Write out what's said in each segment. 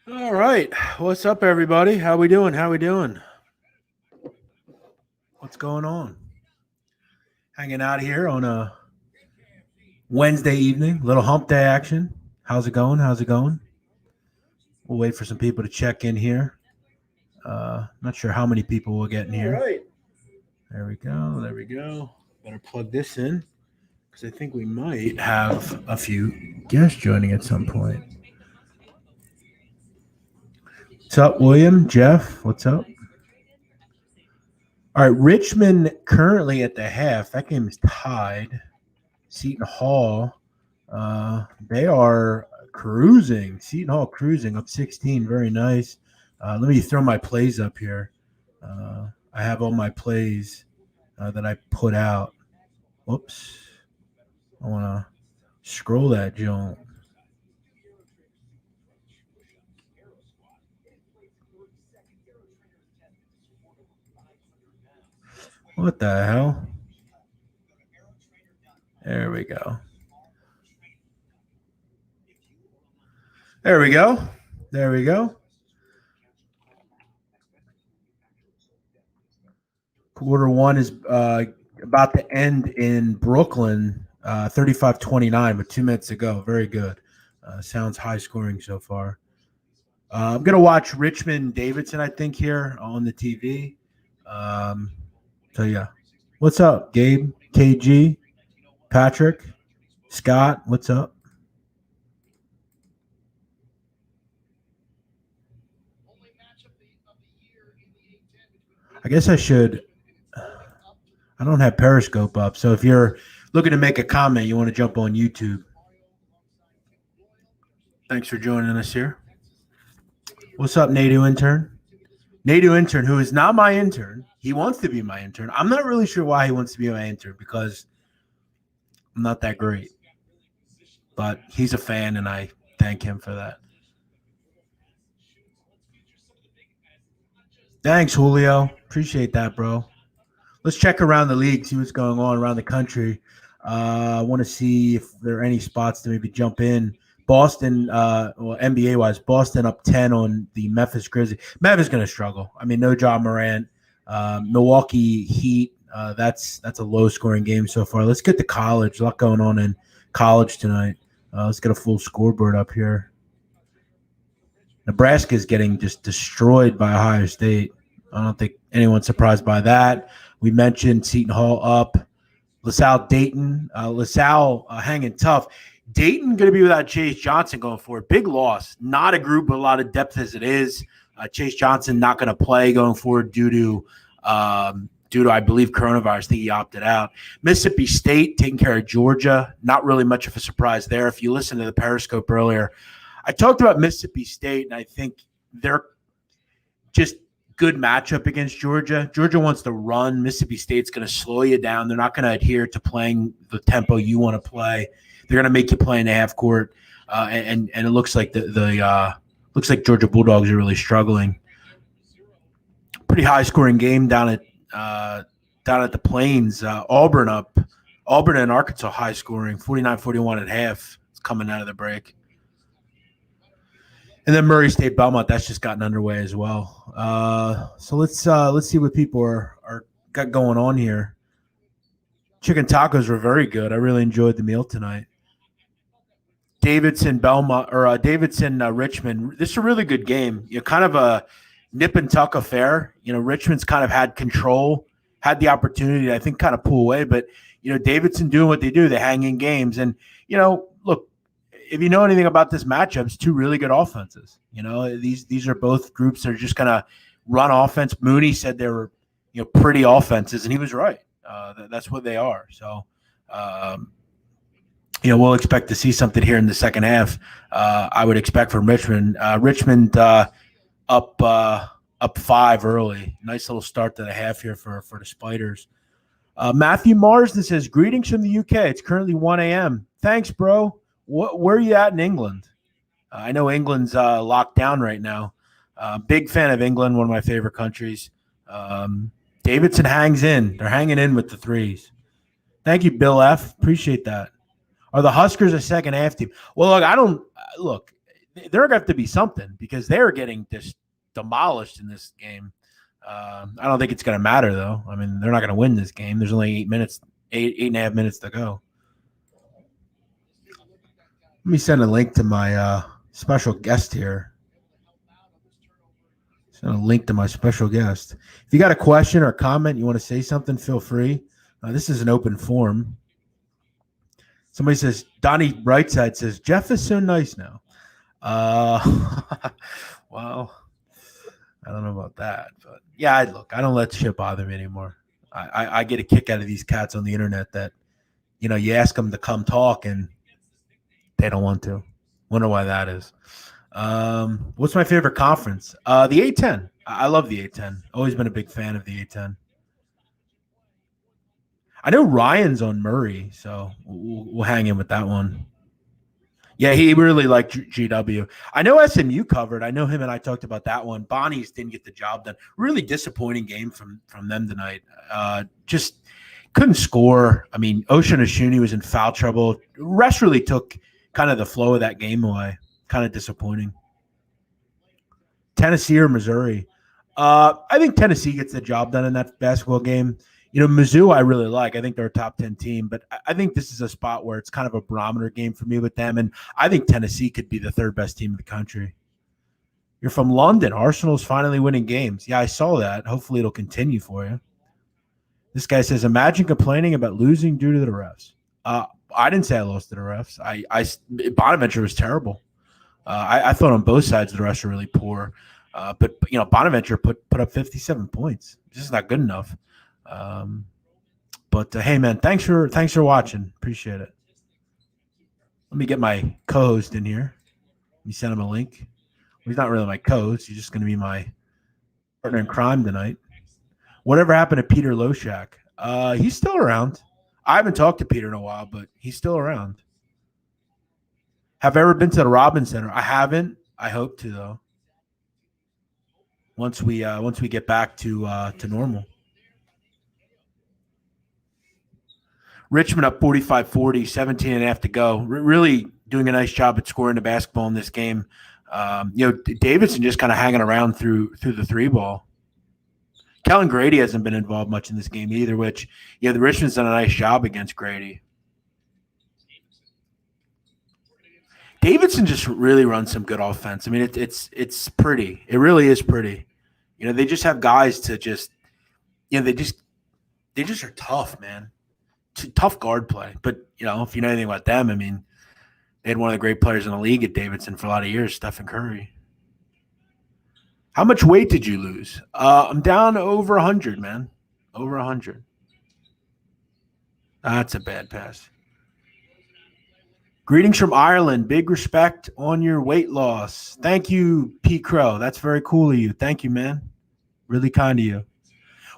All right. What's up, everybody? How we doing? How we doing? What's going on? Hanging out here on a Wednesday evening, little hump day action. How's it going? How's it going? We'll wait for some people to check in here. Not sure how many people we'll get in here. All right. There we go. There we go. Better plug this in because I think we might have a few guests joining at some point. What's up, William? Jeff? What's up? All right, Richmond currently at the half. That game is tied. Seton Hall, they are cruising. Seton Hall cruising up 16. Very nice. Let me throw my plays up here. I have all my plays that I put out. Whoops. I want to scroll that joint. What the hell? There we go. There we go. There we go. Quarter one is about to end in Brooklyn, 35-29, with 2 minutes to go. Very good. Sounds high scoring so far. I'm going to watch Richmond Davidson, I think, here on the TV. So, yeah. What's up, Gabe, KG, Patrick, Scott? What's up? I guess I should. I don't have Periscope up, so if you're looking to make a comment, you want to jump on YouTube. Thanks for joining us here. What's up, Nadu intern? Nadu intern, who is not my intern. He wants to be my intern. I'm not really sure why he wants to be my intern because I'm not that great. But he's a fan, and I thank him for that. Thanks, Julio. Appreciate that, bro. Let's check around the league, see what's going on around the country. I want to see if there are any spots to maybe jump in. Boston, NBA wise, Boston up 10 on the Memphis Grizzlies. Memphis going to struggle. I mean, no John Morant. Milwaukee Heat. That's a low scoring game so far. Let's get to college. A lot going on in college tonight. Let's get a full scoreboard up here. Nebraska is getting just destroyed by Ohio State. I don't think anyone's surprised by that. We mentioned Seton Hall up. LaSalle Dayton. LaSalle hanging tough. Dayton going to be without Chase Johnson going forward. Big loss. Not a group with a lot of depth as it is. Chase Johnson not going to play going forward due to I believe coronavirus. I think he opted out. Mississippi State taking care of Georgia. Not really much of a surprise there. If you listen to the Periscope earlier, I talked about Mississippi State, and I think they're just good matchup against Georgia. Georgia wants to run. Mississippi State's going to slow you down. They're not going to adhere to playing the tempo you want to play. They're going to make you play in the half court, and it looks like looks like Georgia Bulldogs are really struggling. Pretty high scoring game down at the Plains. Auburn and Arkansas high scoring, 49-41 at half. It's coming out of the break. And then Murray State Belmont, that's just gotten underway as well. So let's see what people are got going on here. Chicken tacos were very good. I really enjoyed the meal tonight. Davidson Richmond. This is a really good game. Kind of a nip and tuck affair. Richmond's kind of had control, had the opportunity to, I think, kind of pull away, but Davidson doing what they do. They hang in games, and look. If you know anything about this matchup, it's two really good offenses. These are both groups that are just going to run offense. Mooney said they were, pretty offenses, and he was right. That's what they are. So, we'll expect to see something here in the second half. I would expect from Richmond. Richmond up 5 early. Nice little start to the half here for the Spiders. Matthew Marsden says, greetings from the UK. It's currently 1 a.m. Thanks, bro. Where are you at in England? I know England's locked down right now. Big fan of England, one of my favorite countries. Davidson hangs in. They're hanging in with the threes. Thank you, Bill F. Appreciate that. Are the Huskers a second half team? Well, look, they're going to have to be something because they're getting just demolished in this game. I don't think it's going to matter, though. I mean, they're not going to win this game. There's only 8.5 minutes to go. Let me send a link to my special guest here. Send a link to my special guest. If you got a question or a comment, you want to say something, feel free. This is an open forum. Somebody says, Donnie Brightside says, Jeff is so nice now. Well, I don't know about that. But yeah, I don't let shit bother me anymore. I get a kick out of these cats on the internet that, you ask them to come talk and they don't want to. Wonder why that is. What's my favorite conference? The A10. I love the A10. Always been a big fan of the A10. I know Ryan's on Murray, so we'll hang in with that one. Yeah, he really liked GW. I know SMU covered. I know him and I talked about that one. Bonnie's didn't get the job done. Really disappointing game from them tonight. Just couldn't score. I mean, Ocean Ashuni was in foul trouble. Rest really took kind of the flow of that game away. Kind of disappointing. Tennessee or Missouri? I think Tennessee gets the job done in that basketball game. Mizzou I really like. I think they're a top 10 team, but I think this is a spot where it's kind of a barometer game for me with them, and I think Tennessee could be the third best team in the country. You're from London. Arsenal's finally winning games. Yeah, I saw that. Hopefully it'll continue for you. This guy says, imagine complaining about losing due to the refs. I didn't say I lost to the refs. Bonaventure was terrible. I thought on both sides the refs were really poor. But Bonaventure put up 57 points. It's just not good enough. But hey, man, thanks for watching. Appreciate it. Let me get my co-host in here. Let me send him a link. He's not really my co-host. He's just going to be my partner in crime tonight. Whatever happened to Peter Loshak? He's still around. I haven't talked to Peter in a while, but he's still around. Have I ever been to the Robins Center? I haven't. I hope to, though. Once we get back to normal. Richmond up 45-40, 17 and a half to go. Really doing a nice job at scoring the basketball in this game. Davidson just kind of hanging around through the three ball. Kellen Grady hasn't been involved much in this game either, which, the Richmond's done a nice job against Grady. Davidson just really runs some good offense. I mean, it's pretty. It really is pretty. They just have guys to just, they just are tough, man. Tough guard play. But, if you know anything about them, I mean, they had one of the great players in the league at Davidson for a lot of years, Stephen Curry. How much weight did you lose? I'm down over 100, man. Over 100. That's a bad pass. Greetings from Ireland. Big respect on your weight loss. Thank you, P. Crow. That's very cool of you. Thank you, man. Really kind of you.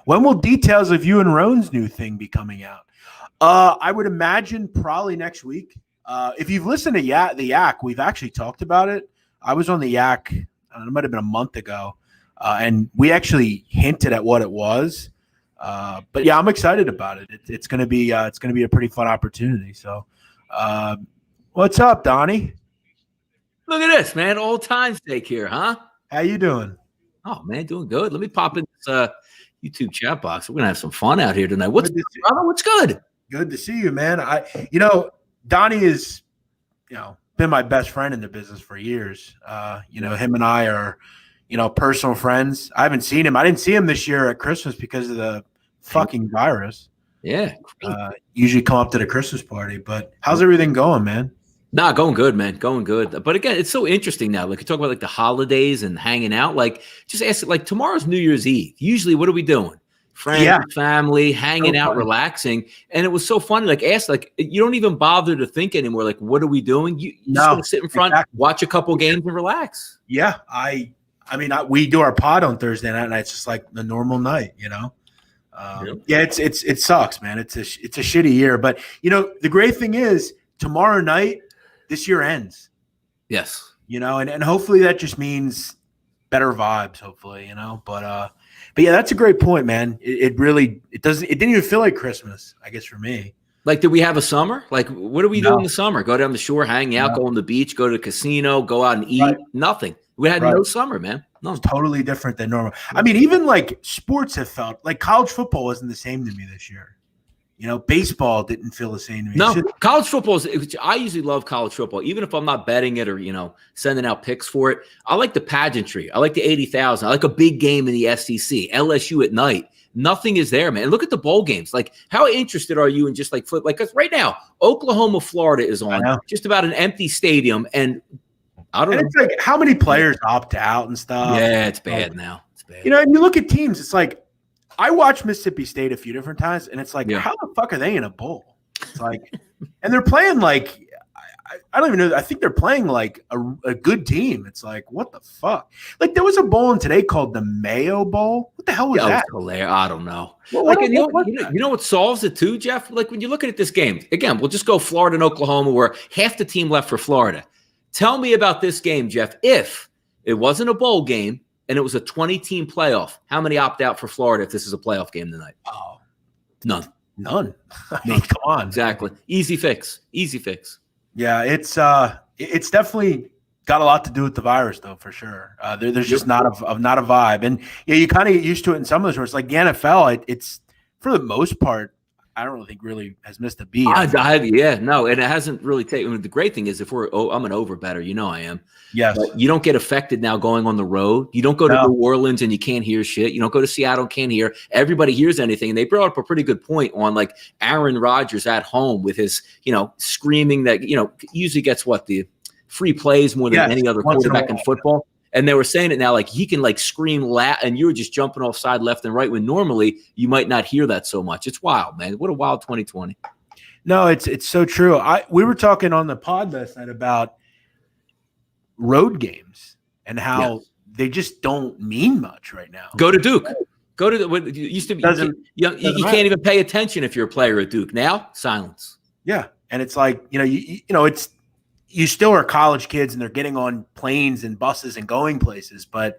When will details of you and Roan's new thing be coming out? I would imagine probably next week. If you've listened to the Yak, we've actually talked about it. I was on the Yak, it might have been a month ago, and we actually hinted at what it was. But yeah, I'm excited about it. It's going to be a pretty fun opportunity. So, what's up, Donnie? Look at this, man. Old time steak here, huh? How you doing? Oh man, doing good. Let me pop in this YouTube chat box. We're gonna have some fun out here tonight. What's good, brother? What's good? Good to see you, man. Donnie is, been my best friend in the business for years. Him and I are, personal friends. I haven't seen him. I didn't see him this year at Christmas because of the fucking virus. Yeah. Usually come up to the Christmas party, but how's everything going, man? Nah, going good, man. Going good. But again, it's so interesting now. Like you talk about the holidays and hanging out. Like just ask it. Tomorrow's New Year's Eve. Usually, what are we doing? Friends, family, hanging out, relaxing. And it was so funny. You don't even bother to think anymore. Like, what are we doing? You just want to sit in front, watch a couple games, and relax. Yeah, we do our pod on Thursday night, and it's just like the normal night, Yeah, it sucks, man. It's a shitty year, but the great thing is tomorrow night, this year ends. Yes, and hopefully that just means better vibes. Hopefully, But yeah, that's a great point, man. It didn't even feel like Christmas, I guess, for me. Like, did we have a summer? Like, what do we do in the summer? Go down the shore, hang out, go on the beach, go to the casino, go out and eat. Right. Nothing. We had no summer, man. No. It's totally different than normal. I mean, even like sports have felt like college football wasn't the same to me this year. You know, baseball didn't feel the same to me. No, college football I usually love college football, even if I'm not betting it or, sending out picks for it. I like the pageantry. I like the 80,000. I like a big game in the SEC, LSU at night. Nothing is there, man. And look at the bowl games. Like, how interested are you in just like flip? Like, because right now, Oklahoma, Florida is on just about an empty stadium. And I don't know. It's like, how many players opt out and stuff? Yeah, it's bad now. It's bad. And you look at teams, it's like, I watched Mississippi State a few different times, and it's like, how the fuck are they in a bowl? It's like, and they're playing like, I don't even know. I think they're playing like a good team. It's like, what the fuck? Like, there was a bowl in today called the Mayo Bowl. What the hell was that? Hilarious. I don't know. Well, you know what solves it too, Jeff? Like, when you're looking at this game, again, we'll just go Florida and Oklahoma, where half the team left for Florida. Tell me about this game, Jeff. If it wasn't a bowl game and it was a 20-team playoff, how many opt out for Florida if this is a playoff game tonight? Oh, none. I mean, come on. Exactly. Easy fix. Yeah, it's definitely got a lot to do with the virus, though, for sure. There's just not a vibe, and you kind of get used to it in some of those where it's like the NFL. It's for the most part, I don't really think really has missed a beat. And it hasn't really taken. The great thing is, I'm an over better, I am. Yes, but you don't get affected now going on the road. You don't go to New Orleans and you can't hear shit. You don't go to Seattle, can't hear. Everybody hears anything. And they brought up a pretty good point on like Aaron Rodgers at home with his, screaming that, usually gets the free plays more than any other quarterback in football. And they were saying it now, like he can like scream loud, and you were just jumping off side left and right when normally you might not hear that so much. It's wild, man. What a wild 2020. No, it's so true. We were talking on the pod last night about road games and how they just don't mean much right now. Go to Duke. Go to what used to be. You can't even pay attention if you're a player at Duke. Now, silence. Yeah, and it's like it's. You still are college kids and they're getting on planes and buses and going places. But,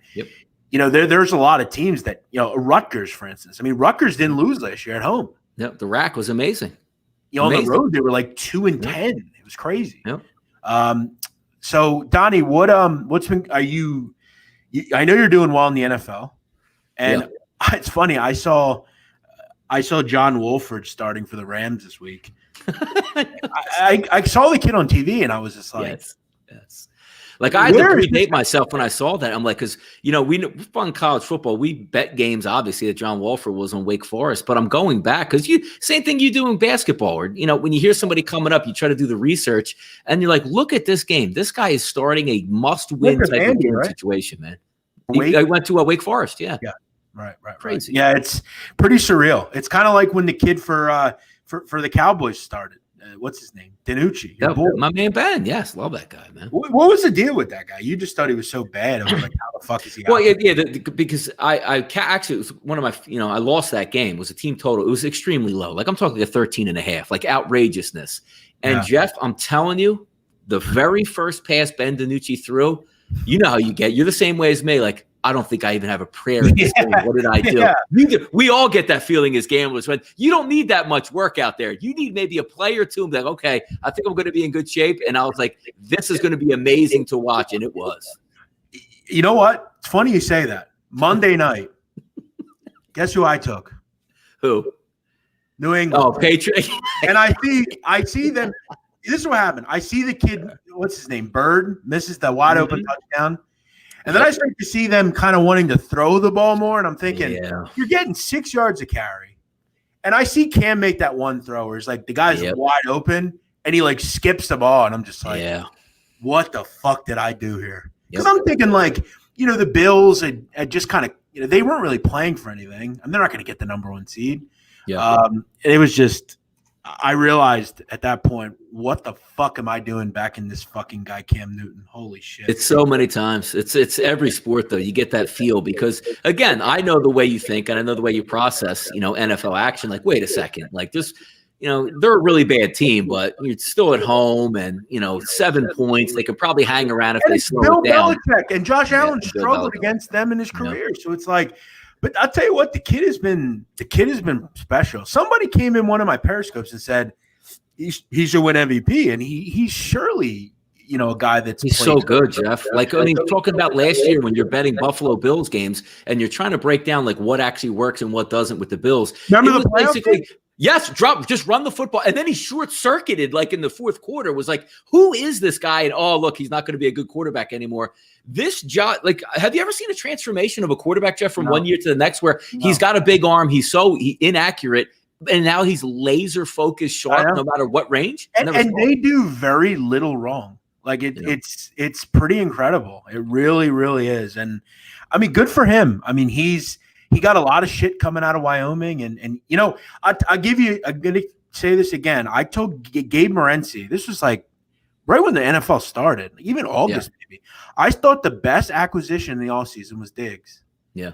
there's a lot of teams that, Rutgers, for instance. I mean, Rutgers didn't lose last year at home. Yeah, the rack was amazing. On the road, they were like 2-10. It was crazy. Yep. So, Donnie, what's been – I know you're doing well in the NFL. And it's funny. I saw John Wolford starting for the Rams this week. I saw the kid on TV and I was just like, yes. Like I had to predate myself when I saw that. I'm like, because we on college football, we bet games obviously that John Wolford was on Wake Forest, but I'm going back because same thing you do in basketball, or when you hear somebody coming up, you try to do the research and you're like, look at this game. This guy is starting a must-win type of game situation, man. I went to Wake Forest, yeah. Right. Crazy. Yeah, it's pretty surreal. It's kind of like when the kid for the Cowboys started. What's his name? DiNucci. My man Ben. Yes, love that guy, man. What was the deal with that guy? You just thought he was so bad. I was like, how the fuck is he? Well, because I actually, it was one of my, I lost that game. It was a team total. It was extremely low. Like I'm talking a 13.5, like outrageousness. And Jeff, I'm telling you, the very first pass Ben DiNucci threw, you know how you get. You're the same way as me. Like, I don't think I even have a prayer in this game. What did I do? Yeah. We all get that feeling as gamblers. When you don't need that much work out there. You need maybe a play or two. Like, okay, I think I'm going to be in good shape. And I was like, this is going to be amazing to watch. And it was. You know what? It's funny you say that. Monday night, guess who I took? Who? New England. Oh, Patriot. And I see them. This is what happened. I see the kid, what's his name? Bird, misses the wide open touchdown. And then I start to see them kind of wanting to throw the ball more, and I'm thinking, you're getting 6 yards a carry. And I see Cam make that one throw where it's like the guy's wide open, and he like skips the ball, and I'm just like, what the fuck did I do here? Because I'm thinking like, the Bills had just kind of, they weren't really playing for anything. I mean, they're not going to get the number 1 seed. And it was just, I realized at that point, what the fuck am I doing back in this fucking guy Cam Newton? Holy shit. It's so many times. It's every sport, though. You get that feel because, again, I know the way you think and I know the way you process, NFL action. Like, wait a second. Like, this, they're a really bad team, but you're still at home and, 7 points. They could probably hang around if they slow it down. Belichick and Josh Allen struggled against them in his career. So it's like, but I'll tell you what, the kid has been special. Somebody came in one of my periscopes and said, he should win MVP, and he's surely a guy he's so good, Jeff. Like, I mean, talking about last year when you're betting Buffalo Bills games and you're trying to break down like what actually works and what doesn't with the Bills. Remember the basically. Yes, just run the football. And then he short-circuited like in the fourth quarter, was like, who is this guy? And look, he's not going to be a good quarterback anymore. This job, like, have you ever seen a transformation of a quarterback, Jeff, from one year to the next where he's got a big arm, he's so inaccurate, and now he's laser-focused, sharp, no matter what range? And they do very little wrong. Like, it's pretty incredible. It really, really is. And, I mean, good for him. I mean, he got a lot of shit coming out of Wyoming. And I'm going to say this again. I told Gabe Morency, this was like right when the NFL started, even August maybe. I thought the best acquisition in the offseason was Diggs. Yeah.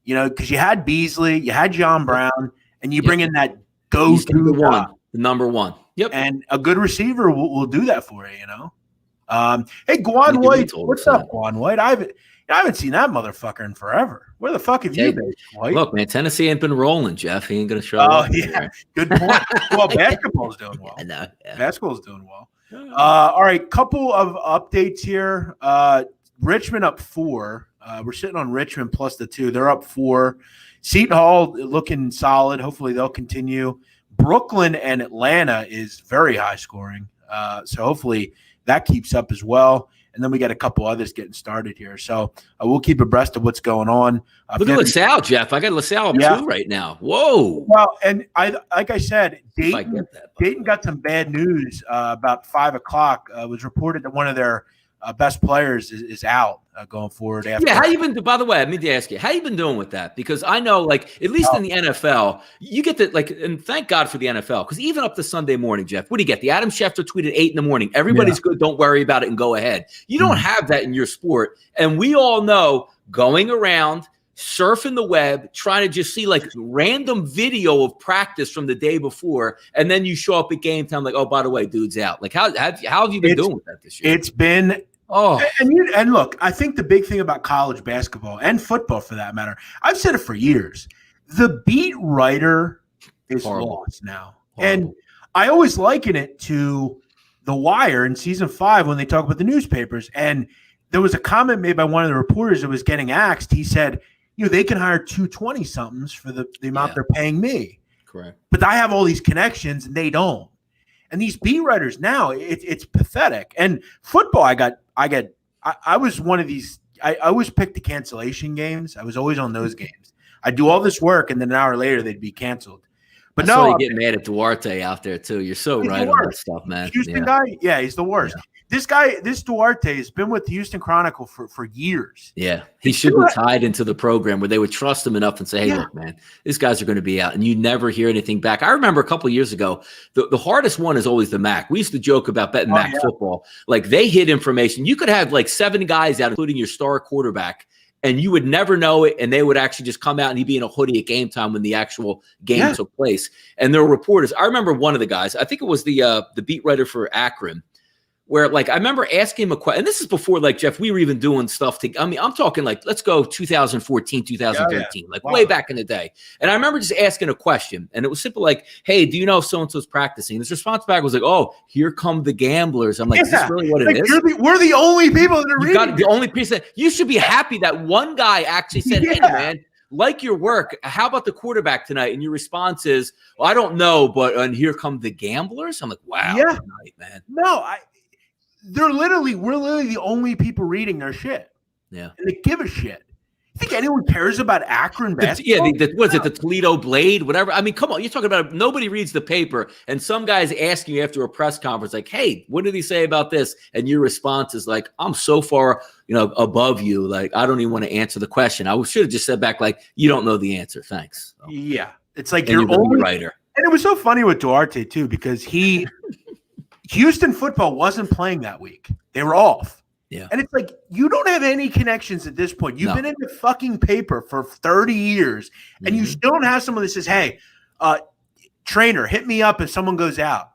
Because you had Beasley, you had John Brown, and you bring in that go-to the number one. Yep. And a good receiver will do that for you, Hey, Guan White, what's up, Guan White? I haven't seen that motherfucker in forever. Where the fuck have you been, White? Look, man, Tennessee ain't been rolling, Jeff. He ain't going to show up. Oh, yeah. Good point. Well, basketball's doing well. I know. Yeah. Basketball's doing well. All right, couple of updates here. Richmond up 4. We're sitting on Richmond plus the 2. They're up 4. Seton Hall looking solid. Hopefully they'll continue. Brooklyn and Atlanta is very high scoring. So hopefully that keeps up as well. And then we got a couple others getting started here. So we'll keep abreast of what's going on. Look at LaSalle, Jeff. I got LaSalle up 2 right now. Whoa. Well, and like I said, Dayton got some bad news about 5 o'clock. It was reported that one of their best players is out going forward. After how you been? By the way, I mean to ask you, how you been doing with that? Because I know, like, at least in the NFL, you get that, like, and thank God for the NFL, because even up to Sunday morning, Jeff, what do you get? The Adam Schefter tweet at 8 a.m. Everybody's good. Don't worry about it and go ahead. You don't have that in your sport, and we all know going around surfing the web, trying to just see like random video of practice from the day before, and then you show up at game time like, oh, by the way, dude's out. Like, how have you been doing with that this year? It's been and look, I think the big thing about college basketball and football, for that matter, I've said it for years, the beat writer is lost now. And I always liken it to The Wire in season 5 when they talk about the newspapers. And there was a comment made by one of the reporters that was getting axed. He said, they can hire 220-somethings for the amount they're paying me. Correct. But I have all these connections and they don't. And these beat writers now, it's pathetic. And football, I was one of these. I always picked the cancellation games. I was always on those games. I'd do all this work, and then an hour later they'd be canceled. But I saw you get mad at Duarte out there too. You're so right on that stuff, man. Houston guy, he's the worst. Yeah. This Duarte has been with the Houston Chronicle for years. Yeah, he should be tied into the program where they would trust him enough and say, hey, look, man, these guys are going to be out. And you never hear anything back. I remember a couple of years ago, the hardest one is always the MAC. We used to joke about betting MAC football. Like, they hid information. You could have like 7 guys out, including your star quarterback, and you would never know it, and they would actually just come out and he'd be in a hoodie at game time when the actual game took place. And there were reporters. I remember one of the guys, I think it was the beat writer for Akron, where, like, I remember asking him a question, and this is before, like, Jeff, we were even doing stuff I mean, I'm talking, like, let's go 2014, 2013, way back in the day. And I remember just asking a question, and it was simple, like, hey, do you know if so-and-so's practicing? And his response back was like, oh, here come the gamblers. I'm like, is this really what it is? We're the only people that are reading. The only piece that you should be happy that one guy actually said, hey, man, like your work, how about the quarterback tonight? And your response is, well, I don't know, but and here come the gamblers. I'm like, wow, good night, man. No, we're literally the only people reading their shit. Yeah. And they give a shit. You think anyone cares about Akron basketball? What is it, the Toledo Blade, whatever? I mean, come on. You're talking about nobody reads the paper, and some guy's asking you after a press conference, like, hey, what did he say about this? And your response is like, I'm so far, above you. Like, I don't even want to answer the question. I should have just said back, like, you don't know the answer. Thanks. So, yeah. It's like you're only writer. And it was so funny with Duarte, too, because Houston football wasn't playing that week. They were off. Yeah. And it's like, you don't have any connections at this point. You've been in the fucking paper for 30 years, and you still don't have someone that says, hey, trainer, hit me up if someone goes out.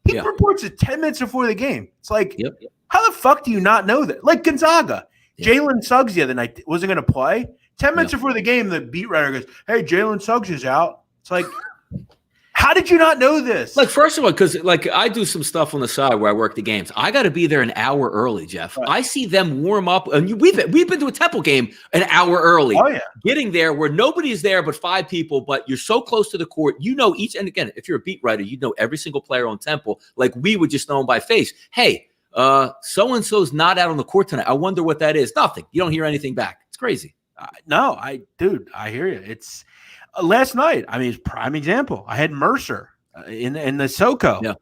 He reports it 10 minutes before the game. It's like, how the fuck do you not know that? Like Gonzaga. Jalen Suggs the other night wasn't going to play. 10 minutes before the game, the beat writer goes, hey, Jalen Suggs is out. It's like, How did you not know this? Like, first of all, because like I do some stuff on the side where I work the games. I got to be there an hour early, Jeff. Right. I see them warm up, and we've been to a Temple game an hour early. Oh yeah, getting there where nobody's there but 5 people, but you're so close to the court. You know each, and again, if you're a beat writer, you know every single player on Temple. Like we would just know them by face. Hey, so and so's not out on the court tonight. I wonder what that is. Nothing. You don't hear anything back. It's crazy. No, I hear you. It's last night. I mean, it's prime example. I had Mercer in the SoCo. Yeah.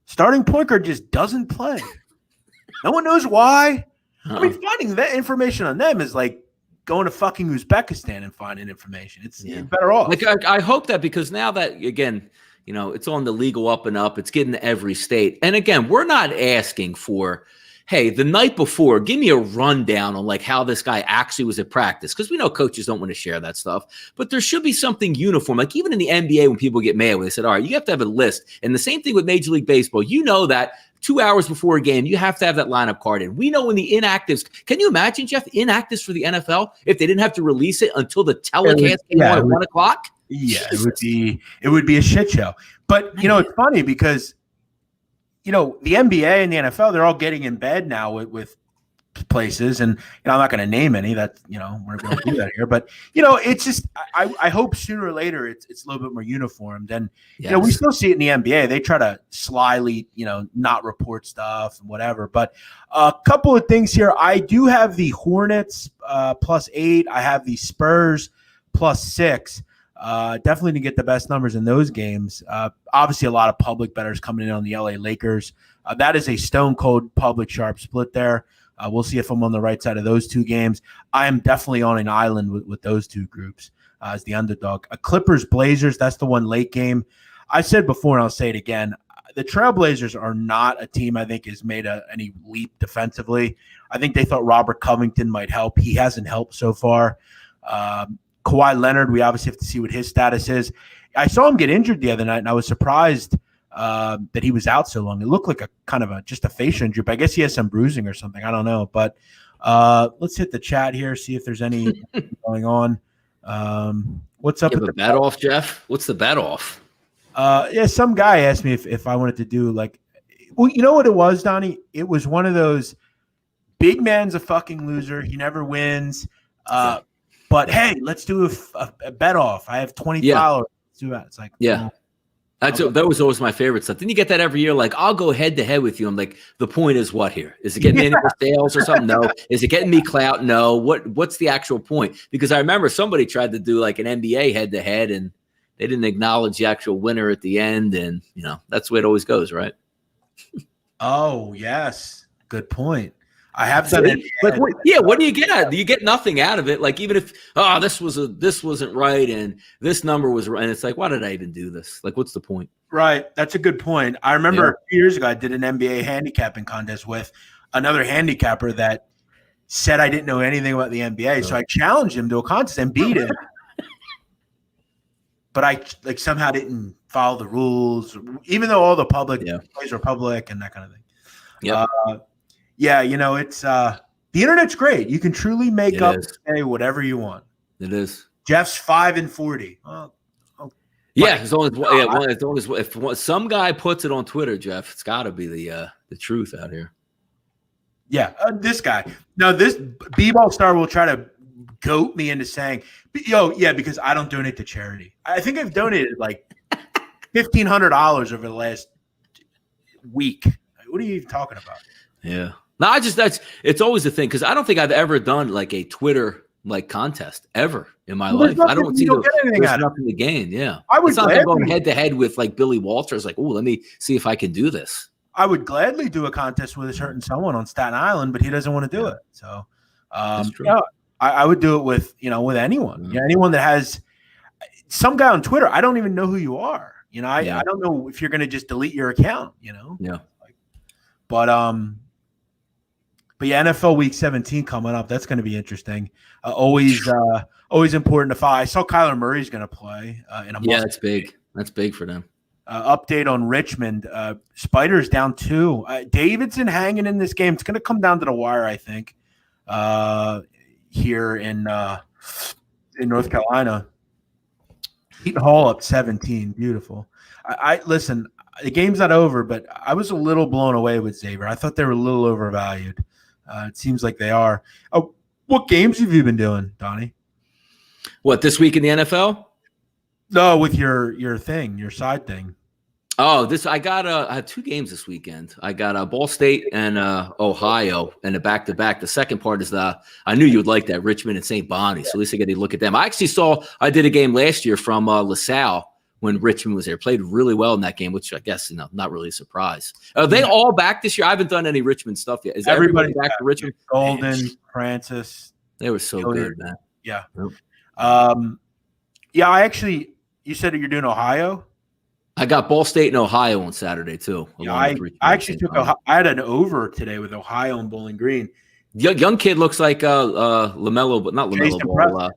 Starting point guard just doesn't play. No one knows why. I mean, finding that information on them is like going to fucking Uzbekistan and finding information. It's better off. Like I hope that, because now that, again, you know, it's on the legal up and up. It's getting to every state. And again, we're not asking for, hey, the night before, give me a rundown on like how this guy actually was at practice, because we know coaches don't want to share that stuff. But there should be something uniform. Like even in the NBA, when people get mad, when they said, all right, you have to have a list. And the same thing with Major League Baseball. You know that 2 hours before a game, you have to have that lineup card in. We know when the inactives. Can you imagine, Jeff, inactives for the NFL if they didn't have to release it until the telecast came on at 1 o'clock? Yeah, it would be a shit show. But you know, it's funny because you know the NBA and the NFL, they're all getting in bed now with places, and you know, I'm not going to name any. That you know we're going to do that here, but you know, it's just I hope sooner or later it's a little bit more uniformed. And you know, we still see it in the NBA. They try to slyly not report stuff and whatever. But a couple of things here. I do have the Hornets +8. I have the Spurs +6. Definitely to get the best numbers in those games. Obviously, a lot of public bettors coming in on the LA Lakers. That is a stone cold public sharp split there. We'll see if I'm on the right side of those two games. I am definitely on an island with those two groups as the underdog. Clippers Blazers, that's the one late game. I said before, and I'll say it again, the Trailblazers are not a team I think has made any leap defensively. I think they thought Robert Covington might help. He hasn't helped so far. Kawhi Leonard, we obviously have to see what his status is. I saw him get injured the other night, and I was surprised that he was out so long. It looked like a kind of just a facial injury, but I guess he has some bruising or something. I don't know. But let's hit the chat here, see if there's any going on. What's up? You have a bet off, Jeff? What's the bet off? Some guy asked me if I wanted to do well, you know what it was, Donnie? It was one of those big man's a fucking loser. He never wins. But hey, let's do a bet off. I have 20 followers. Let's do that. It's like, that was always my favorite stuff. Didn't you get that every year? Like, I'll go head to head with you. I'm like, the point is what here? Is it getting me any sales or something? No. Is it getting me clout? No. What's the actual point? Because I remember somebody tried to do like an NBA head to head, and they didn't acknowledge the actual winner at the end. And that's the way it always goes, right? Oh yes, good point. I have done it. But what do you get out of it? You get nothing out of it. Like, even if this wasn't right and this number was right, and it's like, why did I even do this? Like, what's the point? Right. That's a good point. I remember a few years ago I did an NBA handicapping contest with another handicapper that said I didn't know anything about the NBA. So I challenged him to a contest and beat him. But I somehow didn't follow the rules, even though all the public plays were public and that kind of thing. Yeah. It's the internet's great. You can truly make up whatever you want. It is. Jeff's 5-40. As long as if some guy puts it on Twitter, Jeff, it's got to be the truth out here. Yeah, this guy. Now this B-ball star will try to goat me into saying, because I don't donate to charity. I think I've donated like $1,500 over the last week. What are you even talking about? Yeah. No, it's always a thing, because I don't think I've ever done like a Twitter contest ever in my life. I don't see there's nothing to gain. Yeah. I would not going head to head with like Billy Walters. Like, let me see if I can do this. I would gladly do a contest with a certain someone on Staten Island, but he doesn't want to do it. So, I would do it with anyone. Mm-hmm. Anyone that has some guy on Twitter. I don't even know who you are. I don't know if you're going to just delete your account. Yeah. But NFL Week 17 coming up. That's going to be interesting. Always important to follow. I saw Kyler Murray's going to play in a month. Yeah, that's big. That's big for them. Update on Richmond. Spiders down 2. Davidson hanging in this game. It's going to come down to the wire, I think, here in North Carolina. Seton Hall up 17. Beautiful. I listen. The game's not over, but I was a little blown away with Xavier. I thought they were a little overvalued. It seems like they are. What games have you been doing, Donnie? What, this week in the NFL? No, with your side thing. Oh, I had 2 games this weekend. I got Ball State and Ohio, and a back-to-back. The second part is I knew you would like that, Richmond and St. Bonnie. So at least I get to look at them. I did a game last year from LaSalle when Richmond was there. Played really well in that game, which I guess not really a surprise. Are they all back this year? I haven't done any Richmond stuff yet. Is everybody back to Richmond? Golden, Francis. They were so good, man. Yeah. Yep. You said that you're doing Ohio? I got Ball State and Ohio on Saturday too. Yeah, I actually took I had an over today with Ohio and Bowling Green. Young kid looks like LaMelo, but not LaMelo Ball.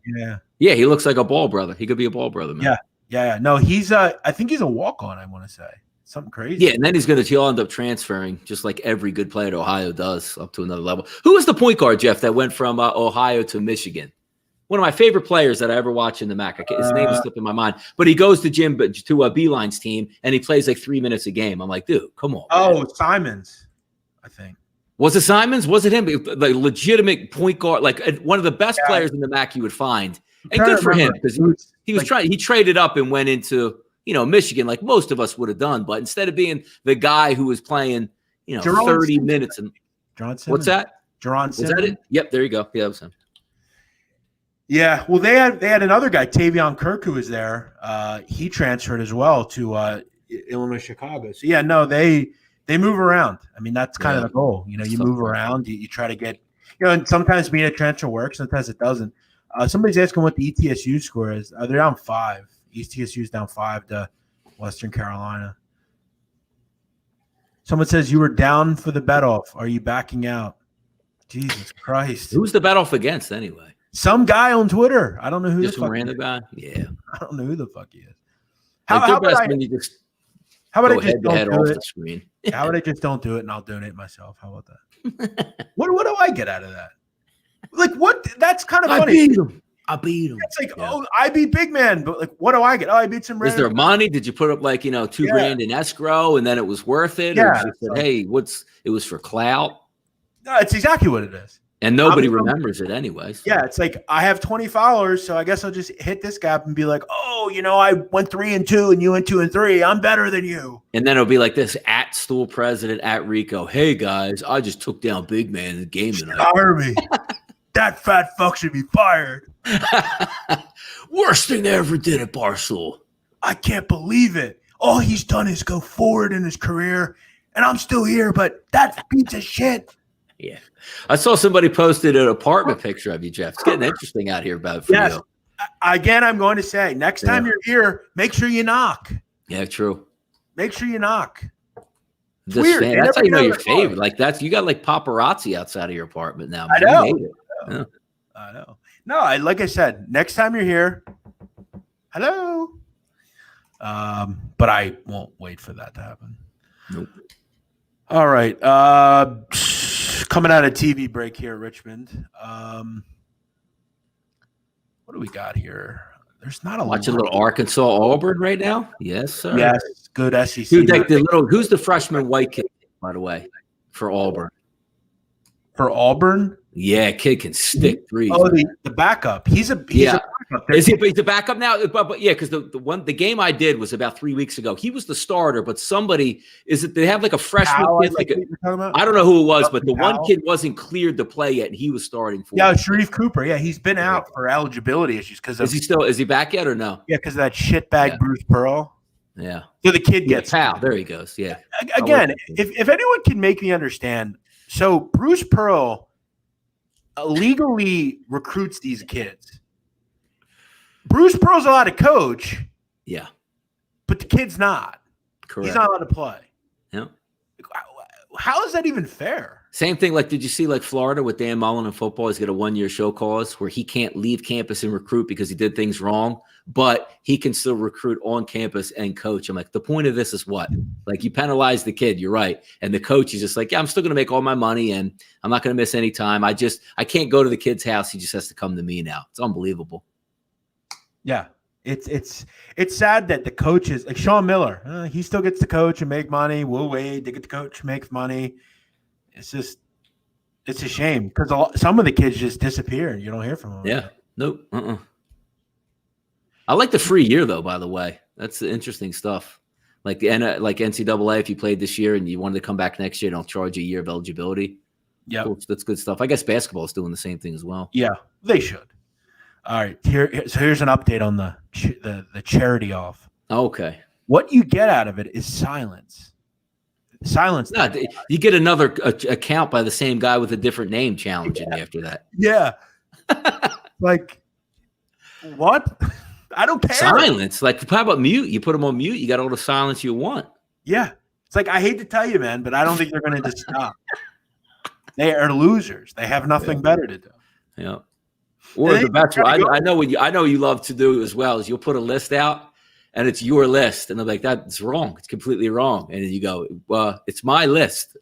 Yeah, he looks like a Ball brother. He could be a Ball brother, man. Yeah. No, he's I think he's a walk-on, I want to say. Something crazy. Yeah, and then he'll end up transferring, just like every good player at Ohio does, up to another level. Who was the point guard, Jeff, that went from Ohio to Michigan? One of my favorite players that I ever watched in the MAC. His name is slipping my mind, but he goes to Beeline's team and he plays like 3 minutes a game. I'm like, dude, come on. Oh, man. Simons, I think. Was it Simons? Was it him? Like legitimate point guard, like one of the best players in the MAC you would find. And good for him because he traded up and went into Michigan like most of us would have done, but instead of being the guy who was playing 30 minutes and what's that? Jerron Simmons. Was that it? Yep, there you go. Yeah, that was him. Yeah, well, they had another guy, Tavion Kirk, who was there. He transferred as well to Illinois Chicago. So yeah, no, they move around. I mean, that's kind of the goal. You move around. You try to get and sometimes being a transfer works, sometimes it doesn't. Somebody's asking what the ETSU score is. They're down 5. ETSU's down 5 to Western Carolina. Someone says you were down for the bet off. Are you backing out? Jesus Christ! Who's the bet off against anyway? Some guy on Twitter. I don't know who. Just some random guy. Yeah, I don't know who the fuck he is. How about I just don't do it? The screen. How about I just don't do it and I'll donate myself? How about that? What do I get out of that? Like what? That's kind of funny. I beat him. It's like, I beat big man, but like, what do I get? Oh, I beat some. Is there money? Did you put up like $2,000 in escrow and then it was worth it? Yeah. Or you said, hey, it was for clout? No, it's exactly what it is. And nobody remembers it anyways. So. Yeah, it's like I have 20 followers, so I guess I'll just hit this gap and be like, oh, I went 3-2 and you went 2-3. I'm better than you. And then it'll be like this at Stool President at Rico. Hey guys, I just took down big man in the game tonight. Fire me. That fat fuck should be fired. Worst thing they ever did at Barstool. I can't believe it. All he's done is go forward in his career, and I'm still here, but that piece of shit. Yeah. I saw somebody posted an apartment picture of you, Jeff. It's getting interesting out here about for you. Again, I'm going to say, next time you're here, make sure you knock. Yeah, true. Make sure you knock. Weird. That's how you know your favorite. Like you got like paparazzi outside of your apartment now. Man. I know. No, like I said, next time you're here, hello. But I won't wait for that to happen. Nope. All right. Coming out of TV break here, Richmond. What do we got here? There's not a lot. Watching a little Arkansas Auburn right now. Yes, sir. Yes, good SEC. Who's the freshman white kid, by the way, for Auburn? For Auburn? Yeah, kid can stick threes. Oh, the backup. He's a backup. He's a backup now? But yeah, because the game I did was about 3 weeks ago. He was the starter, but they have like a freshman kid? I don't know who it was, but the one kid wasn't cleared to play yet, and he was starting for. Yeah, Sharif Cooper. Yeah, he's been out for eligibility issues because is he back yet or no? Yeah, because of that shitbag Bruce Pearl. Yeah. So the kid gets there he goes. Yeah. Again, if anyone can make me understand, so Bruce Pearl legally recruits these kids. Bruce Pearl's allowed to coach. Yeah. But the kid's not. Correct. He's not allowed to play. Yeah. How is that even fair? Same thing. Like, did you see like Florida with Dan Mullen in football? He's got a 1-year show cause where he can't leave campus and recruit because he did things wrong, but he can still recruit on campus and coach. I'm like, the point of this is what? Like, you penalize the kid. You're right. And the coach is just like, yeah, I'm still going to make all my money and I'm not going to miss any time. I can't go to the kid's house. He just has to come to me now. It's unbelievable. Yeah. It's sad that the coaches like Sean Miller, he still gets to coach and make money. Will Wade, they get to coach, make money. It's a shame because some of the kids just disappear and you don't hear from them. Yeah, nope. I like the free year though. By the way, that's the interesting stuff. Like NCAA, if you played this year and you wanted to come back next year, they'll charge you a year of eligibility. Yeah, cool. That's good stuff. I guess basketball is doing the same thing as well. Yeah, they should. All right, here's an update on the charity off. Okay. What you get out of it is silence. Silence. No, you get another account by the same guy with a different name challenging after that. Yeah. Like, what? I don't care. Silence. Like, how about mute? You put them on mute, you got all the silence you want. Yeah. It's like, I hate to tell you, man, but I don't think they're going to just stop. They are losers. They have nothing better to do. Yeah. Or the best one, I know you love to do as well is you'll put a list out and it's your list. And they're like, that's wrong. It's completely wrong. And then you go, well, it's my list.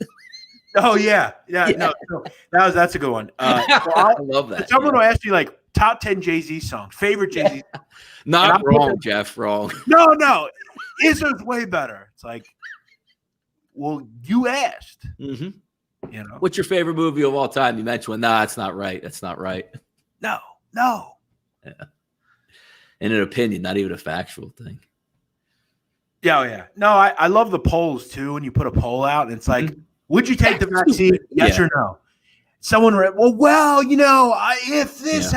Oh, yeah. No, that's a good one. So I love that. Someone will ask you, like, top 10 Jay-Z songs, favorite Jay-Z songs. Not wrong, Jeff, wrong. No. Izzo's way better. It's like, well, you asked. Mm-hmm. You know, what's your favorite movie of all time? You mentioned one. Nah, that's not right. That's not right. No. Yeah. And an opinion, not even a factual thing. Yeah. No, I love the polls too. When you put a poll out, and it's like, would you take the vaccine? Yes or no? Someone read, well, you know, if this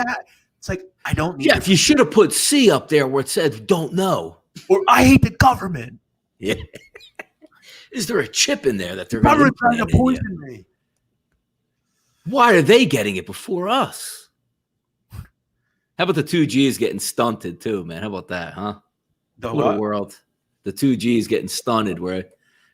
it's like, I don't need if you should have put C up there where it said don't know. Or I hate the government. Yeah. Is there a chip in there that they're trying to poison me? Why are they getting it before us? How about the 2Gs getting stunted too, man? How about that, huh? What a world. The 2Gs getting stunted where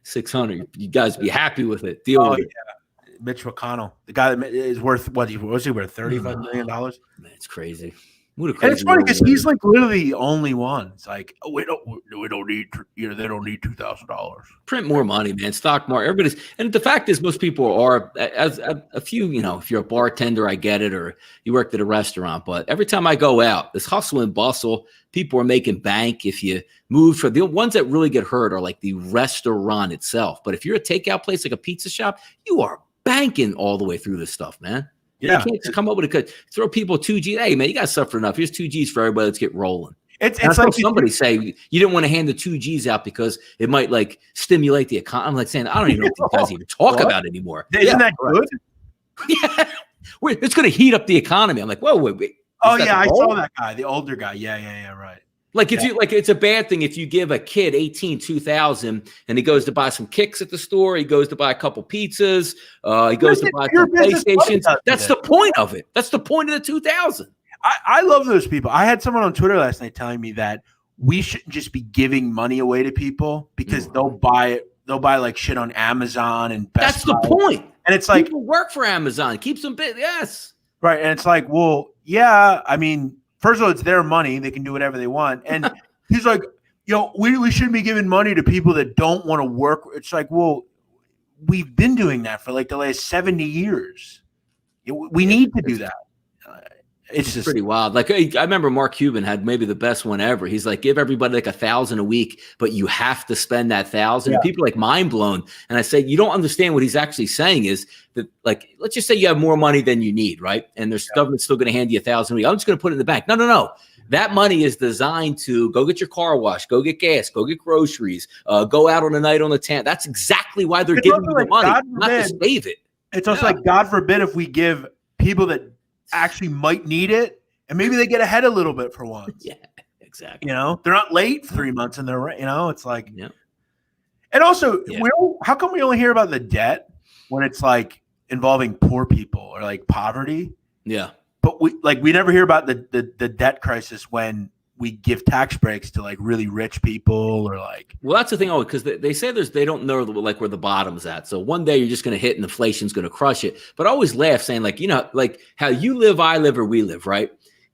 600. You guys be happy with it. Deal with it. Yeah. Mitch McConnell, the guy that is worth what? Was he worth $35 million? Man, it's crazy. And it's funny because he's like literally the only one. It's like, oh, we don't need, you know, they don't need $2,000. Print more money, man. Stock market. everybody's. And the fact is, most people are as a few. You know, if you're a bartender, I get it, or you worked at a restaurant. But every time I go out, this hustle and bustle, people are making bank. If you move for the ones that really get hurt are like the restaurant itself. But if you're a takeout place like a pizza shop, you are banking all the way through this stuff, man. Yeah, you can't just come up with throw people 2G. Hey, man, you got to suffer enough. Here's 2Gs for everybody. Let's get rolling. It's like somebody say you didn't want to hand the 2Gs out because it might like stimulate the economy. I'm like saying, I don't even know if you guys even talk about it anymore. Isn't that good? Yeah, it's going to heat up the economy. I'm like, whoa, wait. Oh yeah, I saw that guy, the older guy. Yeah, right. Like if you like, it's a bad thing if you give a kid 2,000 and he goes to buy some kicks at the store, he goes to buy a couple pizzas, he goes to buy some PlayStations. That's the point of it. That's the point of the 2,000. I love those people. I had someone on Twitter last night telling me that we shouldn't just be giving money away to people because they'll buy like shit on Amazon and Best Buy. That's the point. And it's like people work for Amazon, keeps them busy. Yes. Right. And it's like, well, yeah, I mean, first of all, it's their money. They can do whatever they want. And he's like, we shouldn't be giving money to people that don't want to work. It's like, well, we've been doing that for like the last 70 years. We need to do that. It's just pretty wild. Like I remember Mark Cuban had maybe the best one ever. He's like, give everybody like $1,000 a week, but you have to spend that $1,000. Yeah. People are like mind blown. And I said, you don't understand what he's actually saying is that, like, let's just say you have more money than you need, right? And there's government's still going to hand you $1,000 a week. I'm just going to put it in the bank. No. That money is designed to go get your car washed, go get gas, go get groceries, go out on a night on the town. That's exactly why they're giving you the money, not to save it. It's also like, God forbid if we give people that actually might need it and maybe they get ahead a little bit for once. Yeah, exactly. You know, they're not late 3 months and they're, you know, it's like, and also how come we only hear about the debt when it's like involving poor people or like poverty? Yeah. But we never hear about the debt crisis when we give tax breaks to like really rich people or like. Well, that's the thing. Oh, because they say they don't know like where the bottom's at. So one day you're just going to hit and inflation's going to crush it. But I always laugh saying like, you know, like how you live, I live, or we live, right?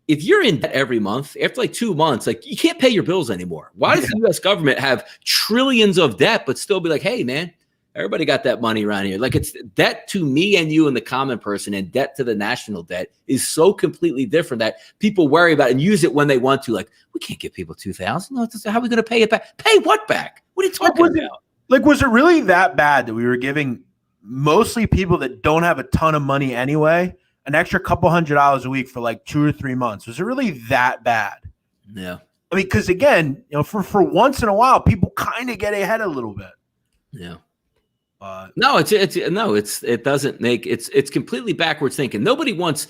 If you're in debt every month, after like 2 months, like you can't pay your bills anymore. Why does the U.S. government have trillions of debt, but still be like, hey, man, Everybody got that money around here. Like, it's debt to me and you and the common person, and debt to the national debt is so completely different that people worry about it and use it when they want to. Like, we can't give people $2,000. No, how are we going to pay it back? Pay what back? What are you talking about? Was it really that bad that we were giving mostly people that don't have a ton of money anyway an extra couple $100 a week for like 2 or 3 months? Was it really that bad? Yeah. I mean, because again, for once in a while, people kind of get ahead a little bit. Yeah. No, it doesn't make it's completely backwards thinking. Nobody wants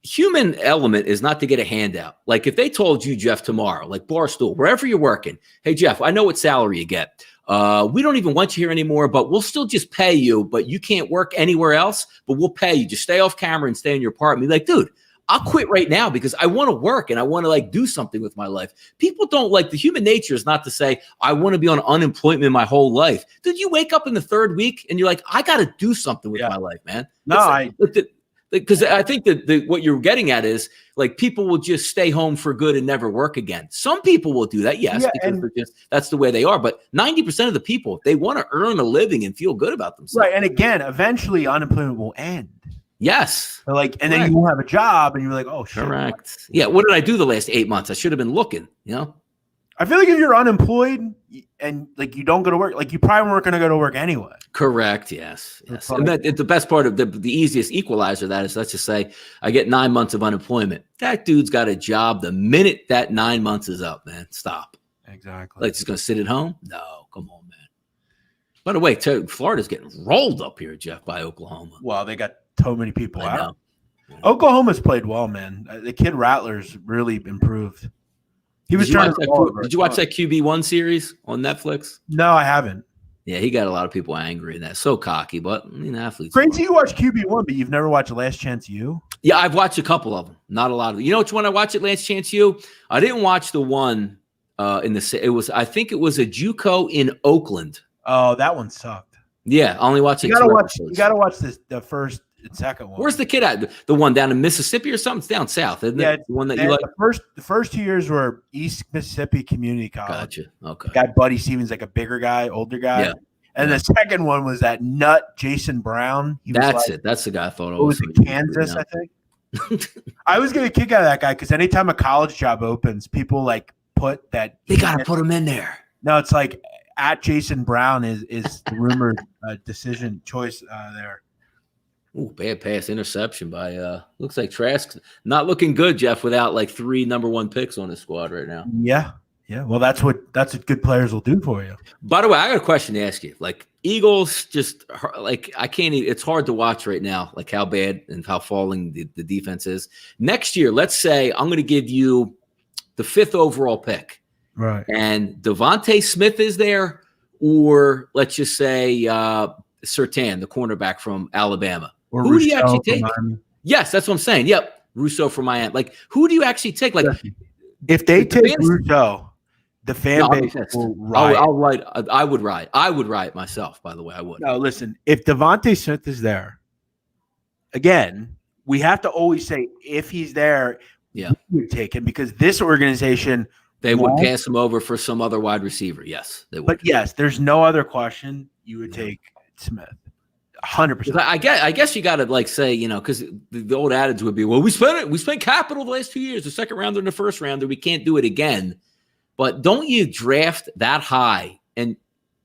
human element is not to get a handout. Like if they told you, Jeff, tomorrow, like Barstool, wherever you're working, hey Jeff, I know what salary you get. We don't even want you here anymore, but we'll still just pay you, but you can't work anywhere else, but we'll pay you. Just stay off camera and stay in your apartment. Be like, dude, I'll quit right now because I want to work and I want to like do something with my life. People don't like the human nature is not to say, I want to be on unemployment my whole life. Did you wake up in the 3rd week and you're like, I got to do something with my life, man? No, because I think that what you're getting at is like people will just stay home for good and never work again. Some people will do that, yes, because that's the way they are. But 90% of the people, they want to earn a living and feel good about themselves. Right. And again, eventually unemployment will end. Yes. Then you won't have a job and you're like, oh, shit. Correct. Yeah. What did I do the last 8 months? I should have been looking, I feel like if you're unemployed and like you don't go to work, like you probably weren't going to go to work anyway. Correct. Yes. And the best part of the easiest equalizer of that is, let's just say I get 9 months of unemployment. That dude's got a job the minute that 9 months is up, man. Stop. Exactly. Like he's going to sit at home? No, come on, man. By the way, Florida's getting rolled up here, Jeff, by Oklahoma. Well, they got so many people out. Oklahoma's played well, man. The kid Rattler's really improved. Did you watch that QB1 series on Netflix? No, I haven't. Yeah, he got a lot of people angry in that. So cocky, but athletes. Crazy you watch QB1, but you've never watched Last Chance U? Yeah, I've watched a couple of them. Not a lot of them. You know which one I watched at Last Chance U? I didn't watch the one I think it was a JUCO in Oakland. Oh, that one sucked. Yeah, I only watched You gotta watch the first and second one. Where's the kid at? The one down in Mississippi or something? It's down south, isn't it? The one that you like? The first 2 years were East Mississippi Community College. Gotcha. Okay. Guy Buddy Stevens, like a bigger guy, older guy. Yeah. And the second one was that nut Jason Brown. That's it. That's the guy I thought it was. It Kansas, I think. I was getting a kick out of that guy because anytime a college job opens, people like put that. They got to put him in there. No, it's like at Jason Brown is the rumored decision choice there. Ooh, bad pass interception by looks like Trask. Not looking good, Jeff, without like 3 number 1 picks on his squad right now. Yeah. Well, that's what good players will do for you. By the way, I got a question to ask you. Like Eagles, just like I can't. It's hard to watch right now, like how bad and how falling the defense is. Next year, let's say I'm going to give you the 5th overall pick, right? And Devontae Smith is there, or let's just say Seton, the cornerback from Alabama. Or who do you actually take? Miami. Yes, that's what I'm saying. Yep, Rousseau from Miami. Like, who do you actually take? Like, if they take Rousseau, the fan base will riot. I would riot. I would riot myself, by the way. I would. No, listen, if Devontae Smith is there, again, we have to always say if he's there, we would take him because this organization would pass him over for some other wide receiver. Yes, they would. But yes, there's no other question you would take Smith. 100%. I guess you got to like say, because the old adage would be, well, we spent capital the last 2 years, the second rounder and the first rounder. We can't do it again. But don't you draft that high? And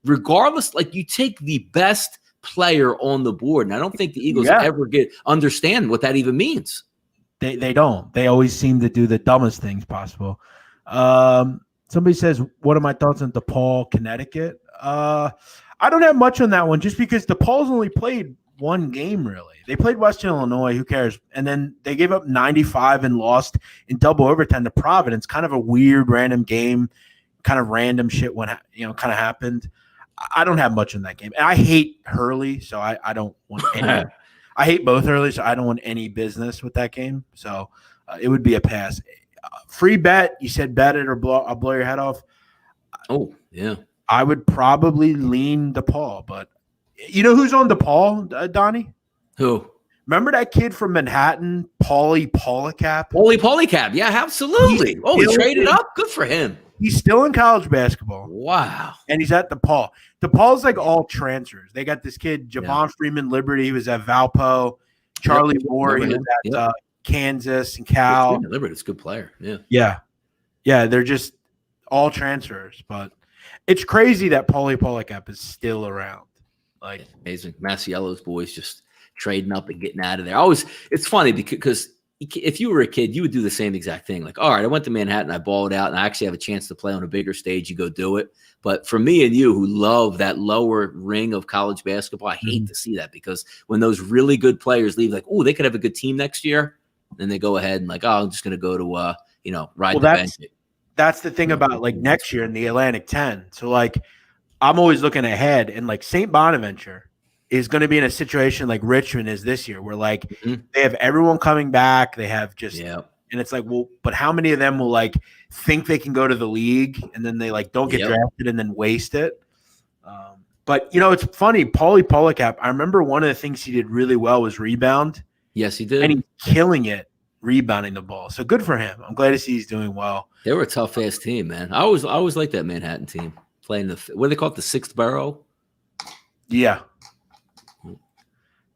regardless, like you take the best player on the board. And I don't think the Eagles ever understand what that even means. They don't. They always seem to do the dumbest things possible. Somebody says, what are my thoughts on DePaul, Connecticut? I don't have much on that one just because DePaul's only played one game, really. They played Western Illinois. Who cares? And then they gave up 95 and lost in double overtime to Providence. Kind of a weird, random game. Kind of random shit kind of happened. I don't have much in that game. And I hate Hurley, so I don't want any. I hate both Hurley, so I don't want any business with that game. So it would be a pass. Free bet. You said bet it or I'll blow your head off. Oh, yeah. I would probably lean DePaul, but you know who's on DePaul, Donnie? Who? Remember that kid from Manhattan, Paulie Polycap? Paulie Polycap, yeah, absolutely. He traded up? Good for him. He's still in college basketball. Wow. And he's at DePaul. DePaul's like all transfers. They got this kid, Javon Freeman Liberty. He was at Valpo. Charlie Moore. He was at Kansas and Cal. Freeman Liberty is a good player. Yeah. Yeah. Yeah. They're just all transfers. But it's crazy that Paulie Polycap is still around. Like amazing. Masiello's boys just trading up and getting out of there. It's funny because if you were a kid, you would do the same exact thing. Like, all right, I went to Manhattan, I balled out, and I actually have a chance to play on a bigger stage. You go do it. But for me and you who love that lower ring of college basketball, I hate to see that because when those really good players leave, like, oh, they could have a good team next year. Then they go ahead and like, oh, I'm just going to go to, ride the bench. That's the thing about like next year in the Atlantic 10. So like, I'm always looking ahead, and like St. Bonaventure is going to be in a situation like Richmond is this year, where like they have everyone coming back. They have just, and it's like, well, but how many of them will like think they can go to the league and then they like don't get drafted and then waste it? But it's funny. Paulie Polycap, I remember one of the things he did really well was rebound. Yes, he did. And he's killing it, rebounding the ball. So good for him. I'm glad to see he's doing well. They were a tough ass team, man. I always liked that Manhattan team playing what do they call it? The sixth borough? Yeah.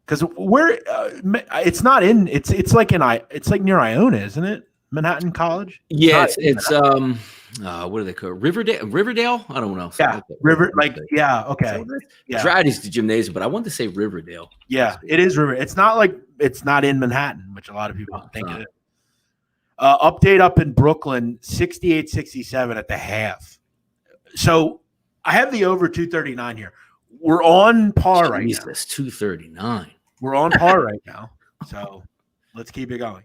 Because it's not in it's like near Iona, isn't it? Manhattan College. Yeah, it's what do they call it? Riverdale? I don't know. Yeah, okay. Draddy's the gymnasium, but I want to say Riverdale. Yeah, it is River. It's not in Manhattan, which a lot of people think it is. Update up in Brooklyn, 68-67 at the half. So I have the over 239 here. We're on par right now. 239. We're on par right now. So let's keep it going.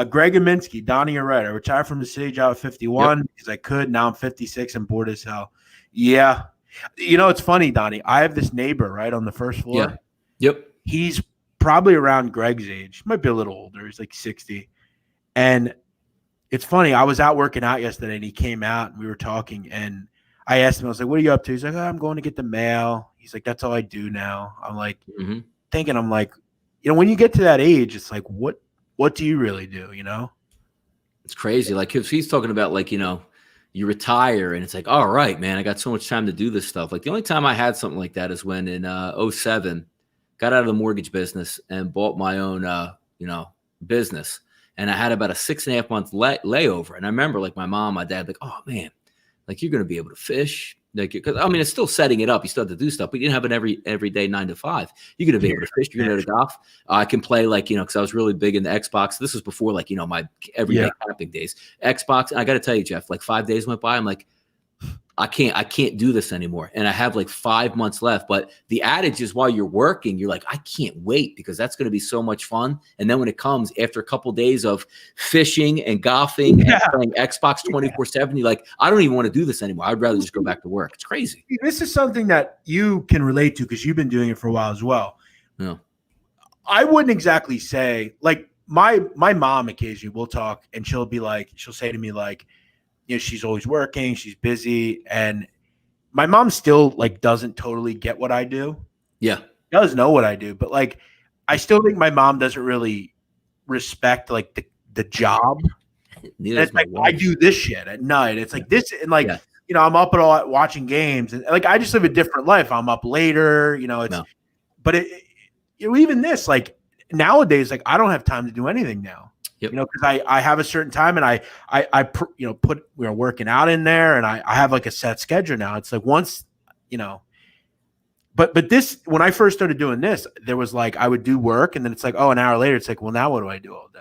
Greg Aminsky, Donnie Arrett. I retired from the city job at 51 because I could. Now I'm 56 and bored as hell. Yeah. It's funny, Donnie. I have this neighbor right on the first floor. Yeah. Yep. He's probably around Greg's age. Might be a little older. He's like 60. And it's funny. I was out working out yesterday and he came out and we were talking and I asked him, I was like, what are you up to? He's like, I'm going to get the mail. He's like, that's all I do now. I'm like, thinking, I'm like, when you get to that age, it's like, what do you really do? It's crazy. Like if he's talking about like, you retire and it's like, all right, man, I got so much time to do this stuff. Like the only time I had something like that is when in 2007, got out of the mortgage business and bought my own, business. And I had about a 6.5 month layover. And I remember like my mom, my dad, like, oh man, like you're going to be able to fish. Like, because I mean, it's still setting it up. You still have to do stuff, but you didn't have an every day 9 to 5. You're going to be able to fish. You're going to go to golf. I can play like, because I was really big in the Xbox. This was before like, my everyday camping days. Xbox. And I got to tell you, Jeff, like 5 days went by. I'm like, I can't do this anymore. And I have like 5 months left. But the adage is while you're working, you're like, I can't wait because that's going to be so much fun. And then when it comes after a couple of days of fishing and golfing and playing Xbox 24/7, you're like, I don't even want to do this anymore. I'd rather just go back to work. It's crazy. This is something that you can relate to because you've been doing it for a while as well. Yeah. I wouldn't exactly say like my mom occasionally will talk and she'll say to me like, she's always working, she's busy, and my mom still like doesn't totally get what I do. Yeah. Does know what I do, but like I still think my mom doesn't really respect like the job. It's like I do this shit at night. It's like this and like I'm up at all watching games and like I just live a different life. I'm up later, but even this like nowadays like I don't have time to do anything now. Yep. Because I have a certain time and I put working out in there and I have like a set schedule now. It's like once, but this, when I first started doing this, there was like, I would do work and then it's like, oh, an hour later, it's like, well, now what do I do all day?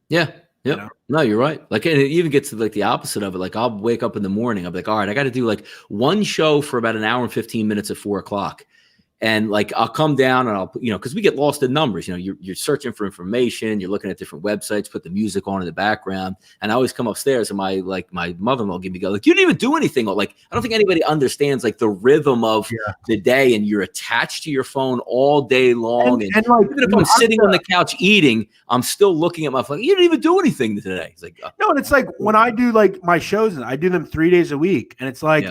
Yeah. Yeah. No, you're right. Like, and it even gets to like the opposite of it. Like I'll wake up in the morning. I'll be like, all right, I got to do like one show for about an hour and 15 minutes at 4:00. And like, I'll come down and I'll, because we get lost in numbers, you're searching for information, you're looking at different websites, put the music on in the background. And I always come upstairs and my mother-in-law give me go like, you didn't even do anything. Like, I don't think anybody understands like the rhythm of the day and you're attached to your phone all day long. And like, even if I'm sitting on the couch eating, I'm still looking at my phone. You didn't even do anything today. It's like, no. And it's like when I do like my shows and I do them 3 days a week and it's like,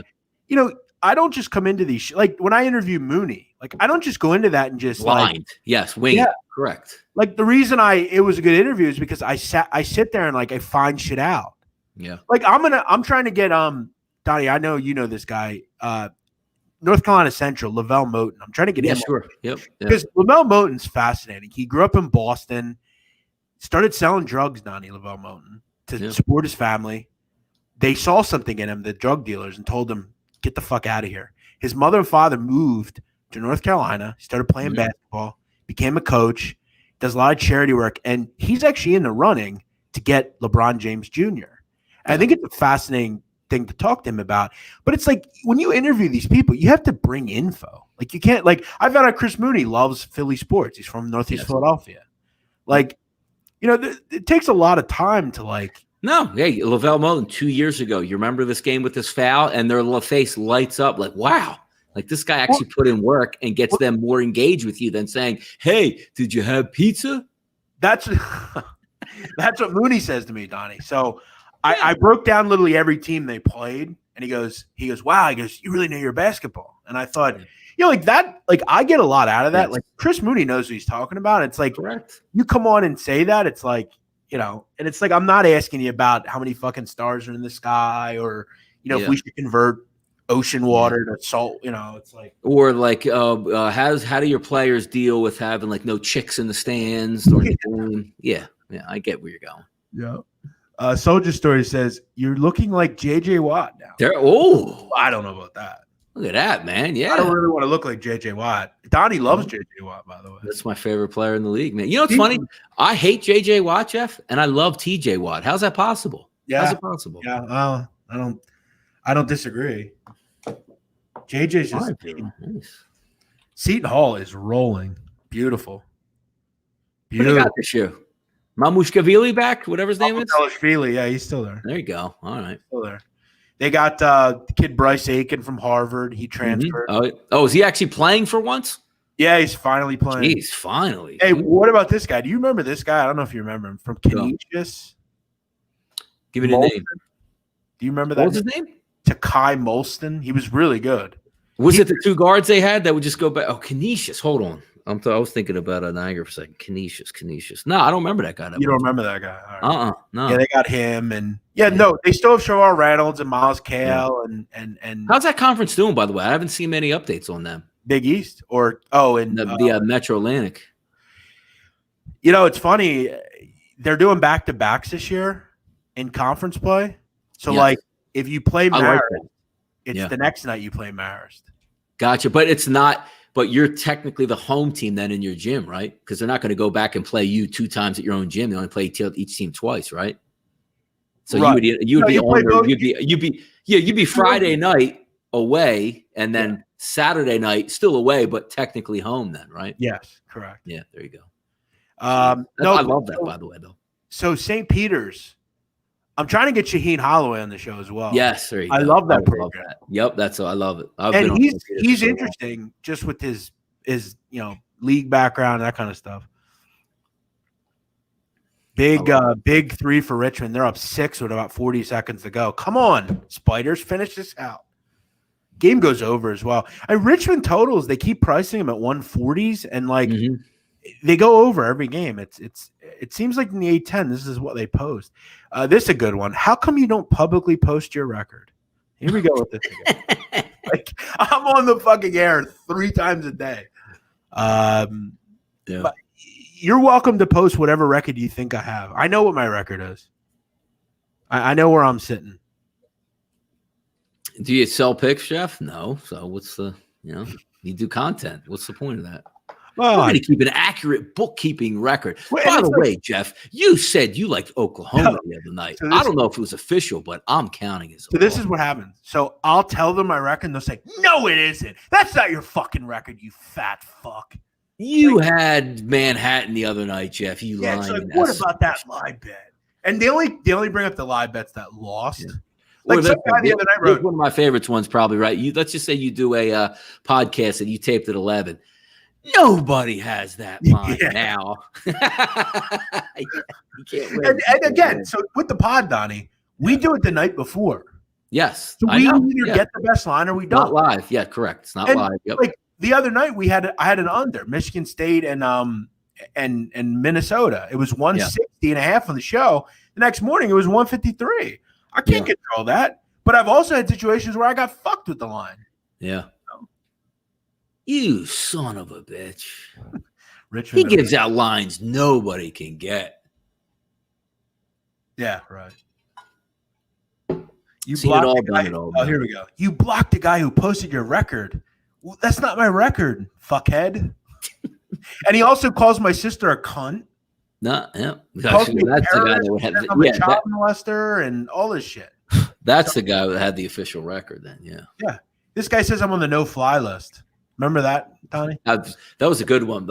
I don't just come into these like when I interview Mooney, like I don't just go into that and just blind. Wing. Yeah. Correct. Like the reason it was a good interview is because I sit there and like I find shit out. Yeah. Like I'm trying to get Donnie, I know you know this guy. North Carolina Central, Lavelle Moten. I'm trying to get him. Sure. Yep. Because Lavelle Moten's fascinating. He grew up in Boston, started selling drugs, Donnie Lavelle Moten, to support his family. They saw something in him, the drug dealers, and told him, get the fuck out of here. His mother and father moved to North Carolina, started playing basketball, became a coach, does a lot of charity work, and he's actually in the running to get LeBron James Jr. And I think it's a fascinating thing to talk to him about. But it's like when you interview these people, you have to bring info. Like you can't, like I found out Chris Mooney loves Philly sports. He's from Northeast Philadelphia. Like, you know, it takes a lot of time to like. No, hey, Lavelle Moten 2 years ago, you remember this game with this foul, and their face lights up like, wow, like this guy actually put in work and gets them more engaged with you than saying, hey, did you have pizza? That's what Mooney says to me, Donnie. So I broke down literally every team they played, and he goes, wow, he goes, you really know your basketball. And I thought, you know, like that, like I get a lot out of that. Yes. Like Chris Mooney knows what he's talking about. It's like, you come on and say that, it's like, you know, and it's like, I'm not asking you about how many fucking stars are in the sky or, you know, if we should convert ocean water to salt, you know, it's like. Or like, how do your players deal with having like no chicks in the stands? Or yeah, I get where you're going. Yeah. Soldier Story says, you're looking like JJ Watt now. I don't know about that. Look at that, man. Yeah. I don't really want to look like JJ Watt. Donnie loves JJ Watt, by the way. That's my favorite player in the league, man. You know what's funny? I hate JJ Watt, Jeff, and I love TJ Watt. How's that possible? Yeah. How's it possible? Yeah. I don't disagree. JJ's just nice. Seton Hall is rolling. Beautiful. Who they got this year? Mamushvili back, whatever his name is. Mamushvili, yeah, he's still there. There you go. All right, still there. They got the kid Bryce Aiken from Harvard. He transferred. Oh, is he actually playing for once? Yeah, he's finally playing. Jeez, finally. Hey, what about this guy? Do you remember this guy? I don't know if you remember him from Canisius. Give me the name. Do you remember that? What was his name? Takai Molston. He was really good. Was it the two guards they had that would just go back? Oh, Canisius. Hold on. I was thinking about Niagara for a second. Canisius. No, I don't remember that guy. You don't remember that guy? Right. No. Yeah, they got him, and no, they still have Shavon Reynolds and Miles Kale, and how's that conference doing? By the way, I haven't seen many updates on them. Big East and the Metro Atlantic. You know, it's funny. They're doing back-to-backs this year in conference play. So, like, if you play Marist, it's the next night you play Marist. Gotcha, but it's not. But you're technically the home team then in your gym, right? Because they're not going to go back and play you 2 times at your own gym. They only play each team twice, right? So you'd be Friday night away, and then Saturday night still away, but technically home then, right? Yes, correct. Yeah, there you go. I love that, by the way, though. So St. Peter's, I'm trying to get Shaheen Holloway on the show as well. Yes, there you go. I love that program. Yep, I love it. And he's interesting just with his league background and that kind of stuff. Big 3 for Richmond. They're up 6 with about 40 seconds to go. Come on, Spiders, finish this out. Game goes over as well. And Richmond totals, they keep pricing them at 140s, and like they go over every game. It seems like in the A10, this is what they post. This is a good one. How come you don't publicly post your record? Here we go with this again. Like, I'm on the fucking air 3 times a day. But you're welcome to post whatever record you think I have. I know what my record is. I know where I'm sitting. Do you sell picks, Jeff? No. So what's you do content. What's the point of that? Well, we're going to keep an accurate bookkeeping record. By the way, Jeff, you said you liked Oklahoma the other night. So I don't know if it was official, but I'm counting it. So this is what happens. So I'll tell them my record, and they'll say, no, it isn't. That's not your fucking record, you fat fuck. You had Manhattan the other night, Jeff. You lying. Like, what about that live bet? And they only bring up the live bets that lost. Yeah. Like some guy the other night wrote. One of my favorites ones, probably, right? Let's just say you do a podcast and you taped at 11. Nobody has that line now. You can't win. And again, so with the pod, Donnie, we do it the night before. Yes. So we either get the best line or we don't. Not live. Yeah, correct. It's not live. Yep. Like the other night I had an under Michigan State and Minnesota. It was 160 and a half on the show. The next morning it was 153. I can't control that. But I've also had situations where I got fucked with the line. Yeah. You son of a bitch. Richmond, he gives out lines nobody can get. Yeah, right. You seen it all, done it all. Oh, here we go. You blocked the guy who posted your record. Well, that's not my record, fuckhead. And he also calls my sister a cunt. No, yeah. That's the guy that would have a child molester and all this shit. That's the guy that had the official record then, yeah. Yeah. This guy says I'm on the no-fly list. Remember that, Tony? That was a good one.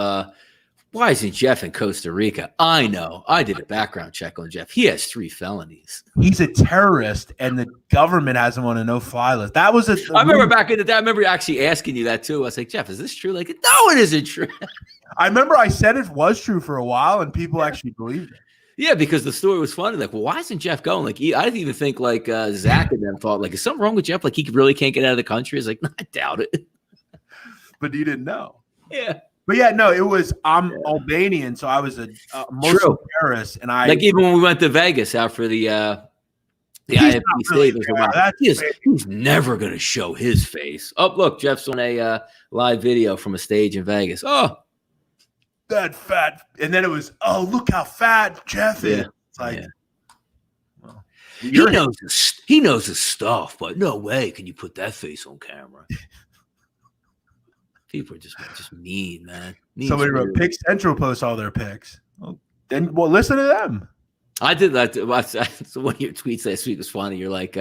Why isn't Jeff in Costa Rica? I know. I did a background check on Jeff. He has 3 felonies. He's a terrorist, and the government has him on a no-fly list. That was I remember back in the day. I remember actually asking you that too. I was like, Jeff, is this true? Like, no, it isn't true. I remember I said it was true for a while, and people actually believed it. Yeah, because the story was funny. Like, well, why isn't Jeff going? Like, I didn't even think like Zach and them thought like, is something wrong with Jeff? Like, he really can't get out of the country. It's like, no, I doubt it. But you didn't know. Yeah. But yeah, no, it was Albanian, so I was a Muslim terrorist, and I like even when we went to Vegas after the IFBC, really he's never going to show his face. Oh, look, Jeff's on a live video from a stage in Vegas. Oh, that fat, and then it was, oh, look how fat Jeff is. It's like, well, he knows his stuff, but no way can you put that face on camera. People are just mean, man. Somebody wrote, Pick Central posts all their picks. Well, then, listen to them. I did that. So one of your tweets last week was funny. You're like,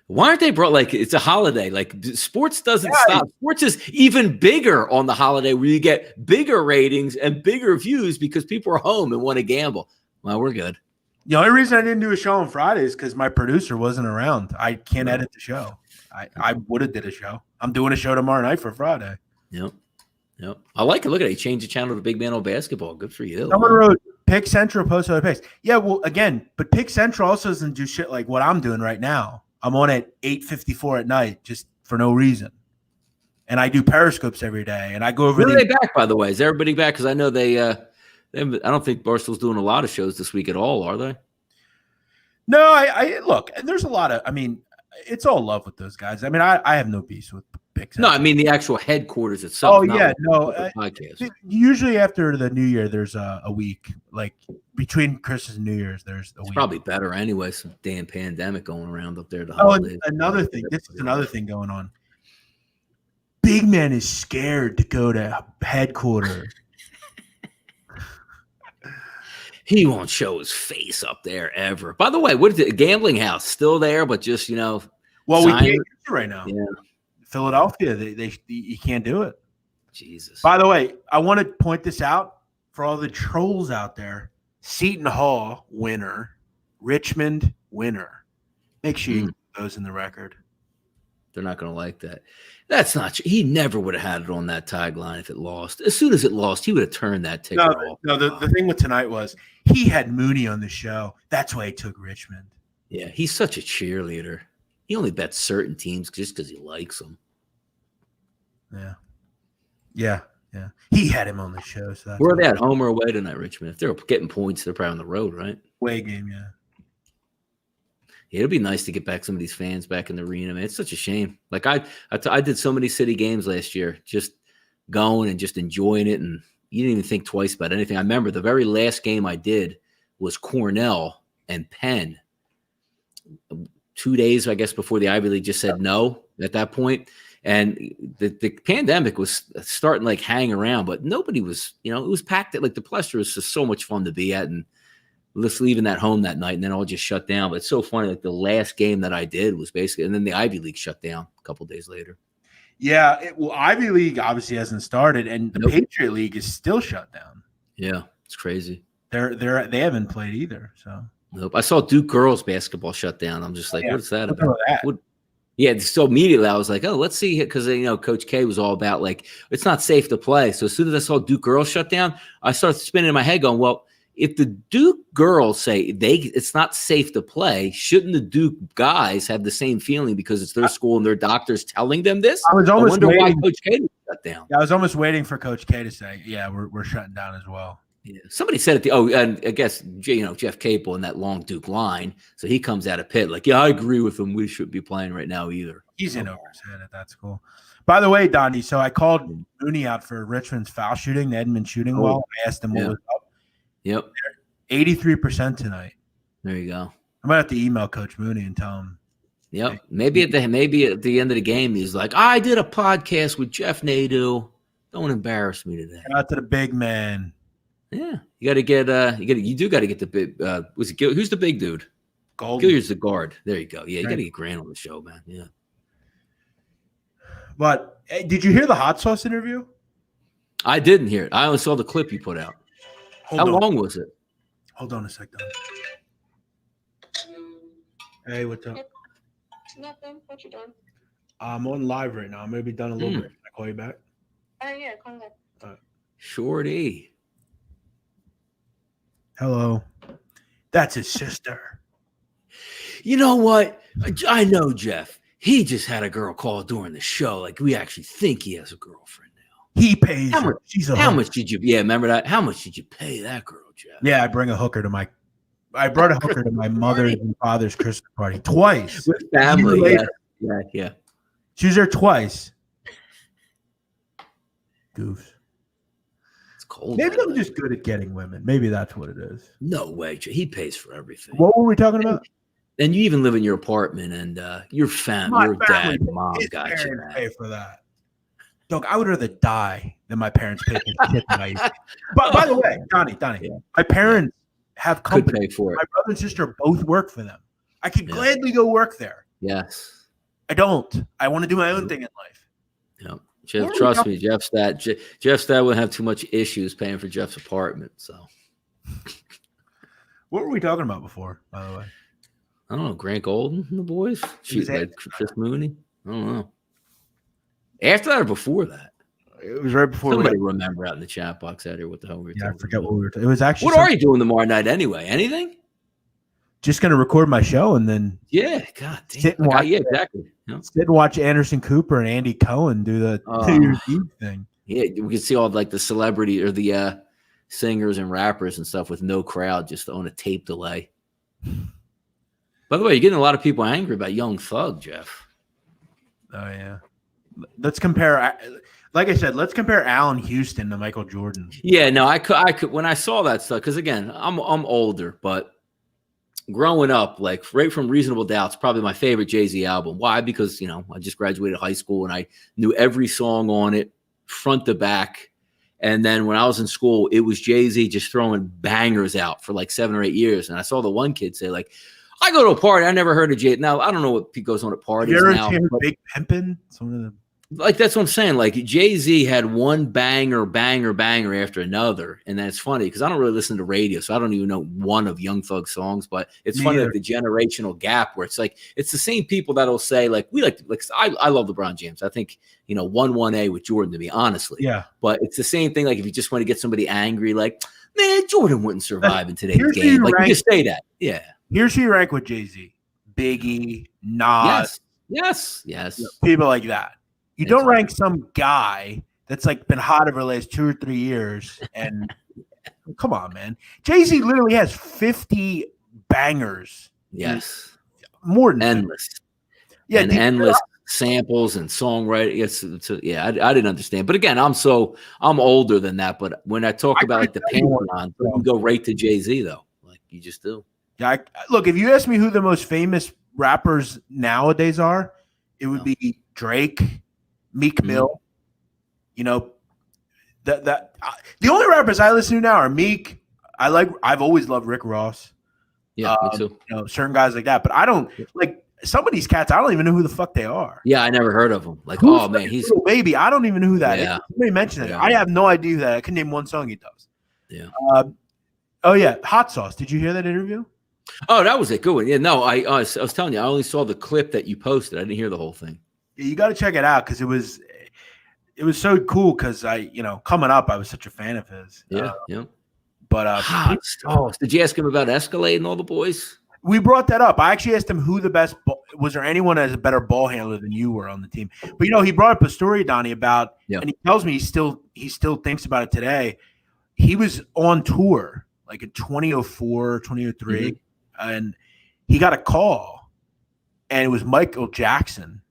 why aren't they brought, like, it's a holiday. Like, sports doesn't stop. Sports is even bigger on the holiday where you get bigger ratings and bigger views because people are home and want to gamble. Well, we're good. The only reason I didn't do a show on Friday is because my producer wasn't around. I can't edit the show. I would have did a show. I'm doing a show tomorrow night for Friday. Yep. I like it. Look at it. You changed the channel to Big Man on Basketball. Good for you. Someone wrote Pick Central post other picks. Yeah, well, again, but Pick Central also doesn't do shit like what I'm doing right now. I'm on at 8:54 at night just for no reason. And I do periscopes every day. And I go over. When are they back, by the way? Is everybody back? Because I know they I don't think Barstool's doing a lot of shows this week at all, are they? No, I look, and there's a lot of, I mean, it's all love with those guys. I mean, I have no peace with Pick Central. No, I mean the actual headquarters itself. Oh, yeah, no. Podcast. Usually after the New Year, there's a week. Like between Christmas and New Year's, there's a week. Probably better anyway. Some damn pandemic going around up there. And another thing. This is another thing going on. Big Man is scared to go to headquarters. He won't show his face up there ever. By the way, what is it? A gambling house still there, but just well, we can't get it right now. Yeah. Philadelphia, they you can't do it. Jesus. By the way, I want to point this out for all the trolls out there. Seton Hall winner, Richmond winner. Make sure you put those in the record. They're not going to like that. That's not true. He never would have had it on that tagline if it lost. As soon as it lost, he would have turned that ticket off. No, the thing with tonight was he had Mooney on the show. That's why he took Richmond. Yeah, he's such a cheerleader. He only bets certain teams just because he likes them. Yeah. He had him on the show. So where are they at, home or away tonight, Richmond? If they're getting points, they're probably on the road, right? Away game, yeah. Yeah, it'll be nice to get back some of these fans back in the arena, man. It's such a shame. Like I did so many city games last year, just going and just enjoying it, and you didn't even think twice about anything. I remember the very last game I did was Cornell and Penn. 2 days, I guess, before the Ivy League just said no at that point. And the pandemic was starting like hang around, but nobody was, it was packed. Like the Plester was just so much fun to be at, and just leaving that home that night, and then all just shut down. But it's so funny. Like the last game that I did was basically, and then the Ivy League shut down a couple days later. Yeah, Ivy League obviously hasn't started, and the Patriot League is still shut down. Yeah, it's crazy. They haven't played either. So nope. I saw Duke girls basketball shut down. I'm just like, what is that about? That? Yeah, so immediately I was like, oh, let's see, because Coach K was all about like it's not safe to play. So as soon as I saw Duke girls shut down, I started spinning in my head, going, well, if the Duke girls say it's not safe to play, shouldn't the Duke guys have the same feeling because it's their school and their doctors telling them this? I wonder why Coach K shut down. Yeah, I was almost waiting for Coach K to say, yeah, we're shutting down as well. Yeah. Somebody said it. And I guess Jeff Capel in that long Duke line. So he comes out of pit like, yeah, I agree with him. We shouldn't be playing right now either. He's in over his head at that school. By the way, Donnie, so I called Mooney out for Richmond's foul shooting, the Edmond shooting wall. I asked him what was up. Yep. 83% tonight. There you go. I might have to email Coach Mooney and tell him. Yep. Maybe at the end of the game, he's like, I did a podcast with Jeff Nadeau. Don't embarrass me today. Shout out to the big man. Yeah. You got to get you do got to get the big who's the big dude? Golden. Gilliard's the guard. There you go. Yeah, you got to get Grant on the show, man. Yeah. But did you hear the hot sauce interview? I didn't hear it. I only saw the clip you put out. How long was it? Hold on a second. Hey, what's up? Nothing. What you doing? I'm on live right now. I'm gonna be done a little bit. Can I call you back? Oh yeah, call me back. Shorty. Hello. That's his sister. You know what? I know Jeff. He just had a girl call during the show. Like, we actually think he has a girlfriend now. He pays her. How much did you? Yeah, remember that? How much did you pay that girl, Jeff? Yeah, I brought a hooker to my mother's and father's Christmas party twice. With family. Yeah. She was there twice. Goofs. It's cold. Maybe I'm just good at getting women. Maybe that's what it is. No way. He pays for everything. What were we talking about? And you even live in your apartment, and your your dad, and mom got you. Pay for that. Dog, I would rather die than my parents pay for shit that I eat. But by the way, Donnie, my parents have company. Could pay for it. My brother and sister both work for them. I could gladly go work there. Yes. I don't. I want to do my own thing in life. Yeah. Jeff, trust me, Jeff's dad would have too much issues paying for Jeff's apartment. So, what were we talking about before, by the way? I don't know. Grant Golden and the boys? Shoot, like Chris Mooney? I don't know. After that or before that? It was right before. Somebody remember out in the chat box out here what the hell we were talking about. I forget what we were talking about. It was actually. What are you doing tomorrow night anyway? Anything? Just going to record my show and then. Yeah, God damn. Sit and watch, exactly. Sit and watch Anderson Cooper and Andy Cohen do the New Year's Eve thing. Yeah, we can see all like the celebrity or the singers and rappers and stuff with no crowd, just on a tape delay. By the way, you're getting a lot of people angry about Young Thug, Jeff. Oh yeah. Let's compare. Like I said, let's compare Allen Houston to Michael Jordan. Yeah, no, I could when I saw that stuff, because again, I'm older, but growing up, like right from Reasonable Doubt's probably my favorite Jay-Z album. Why? Because I just graduated high school and I knew every song on it, front to back. And then when I was in school, it was Jay-Z just throwing bangers out for like 7 or 8 years. And I saw the one kid say, like, I go to a party, I never heard of Jay. Now, I don't know what goes on at parties now. Big Pimpin'? Some of the. Like, that's what I'm saying. Like, Jay-Z had one banger after another. And that's funny because I don't really listen to radio, so I don't even know one of Young Thug's songs. But it's funny, like the generational gap where it's like, it's the same people that'll say, like, I love LeBron James. I think, 1-1A with Jordan, to be honestly. Yeah. But it's the same thing. Like, if you just want to get somebody angry, like, man, Jordan wouldn't survive in today's game. Like, you just say that. Yeah. Here's who you rank with Jay-Z. Biggie, Nas. Yes. People like that. You don't rank some guy that's like been hot over the last 2 or 3 years. And come on, man. Jay-Z literally has 50 bangers. Yes. More than endless. Yeah. And endless samples and songwriting. Yes. I didn't understand. But again, I'm older than that. But when I talk about like the Pantheon, you go right to Jay-Z though. Like you just do. Yeah. Look, if you ask me who the most famous rappers nowadays are, it would be Drake, Meek Mill, the only rappers I listen to now are Meek. I've always loved Rick Ross. Yeah, me too. Certain guys like that, but I don't like some of these cats. I don't even know who the fuck they are. Yeah, I never heard of them. Like, who's man, he's Little Baby. I don't even know who that is. Somebody mentioned it. Yeah. I have no idea who that. I can name one song he does. Yeah. Oh yeah, Hot Sauce. Did you hear that interview? Oh, that was a good one. Yeah, no, I was telling you, I only saw the clip that you posted. I didn't hear the whole thing. You got to check it out because it was so cool because coming up I was such a fan of his. Yeah. But did you ask him about Escalade and all the boys? We brought that up. I actually asked him who the best was there anyone as a better ball handler than you were on the team. But he brought up a story, Donnie, about and he tells me he still thinks about it today. he was on tour like in 2004, 2003, and he got a call, and it was Michael Jackson.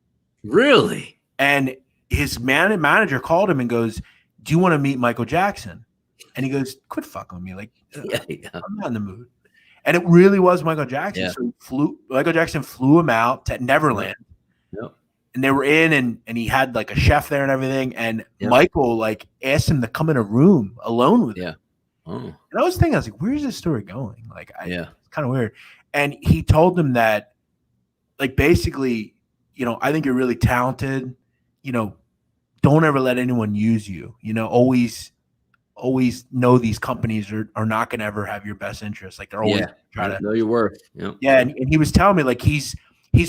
Really? And his manager called him and goes, "Do you want to meet Michael Jackson?" And he goes, "Quit fucking with me. Like, I'm not in the mood." And it really was Michael Jackson. Yeah. So Michael Jackson flew him out to Neverland. Yep. And they were in, and he had like a chef there and everything. And Michael like asked him to come in a room alone with him. Oh. And I was thinking, I was like, where's this story going? Like, it's kind of weird. And he told him that, like, basically, I think you're really talented. Don't ever let anyone use you. Always know these companies are not going to ever have your best interest. Like, they're always trying to know your worth. Yep. Yeah. And he was telling me, like, he's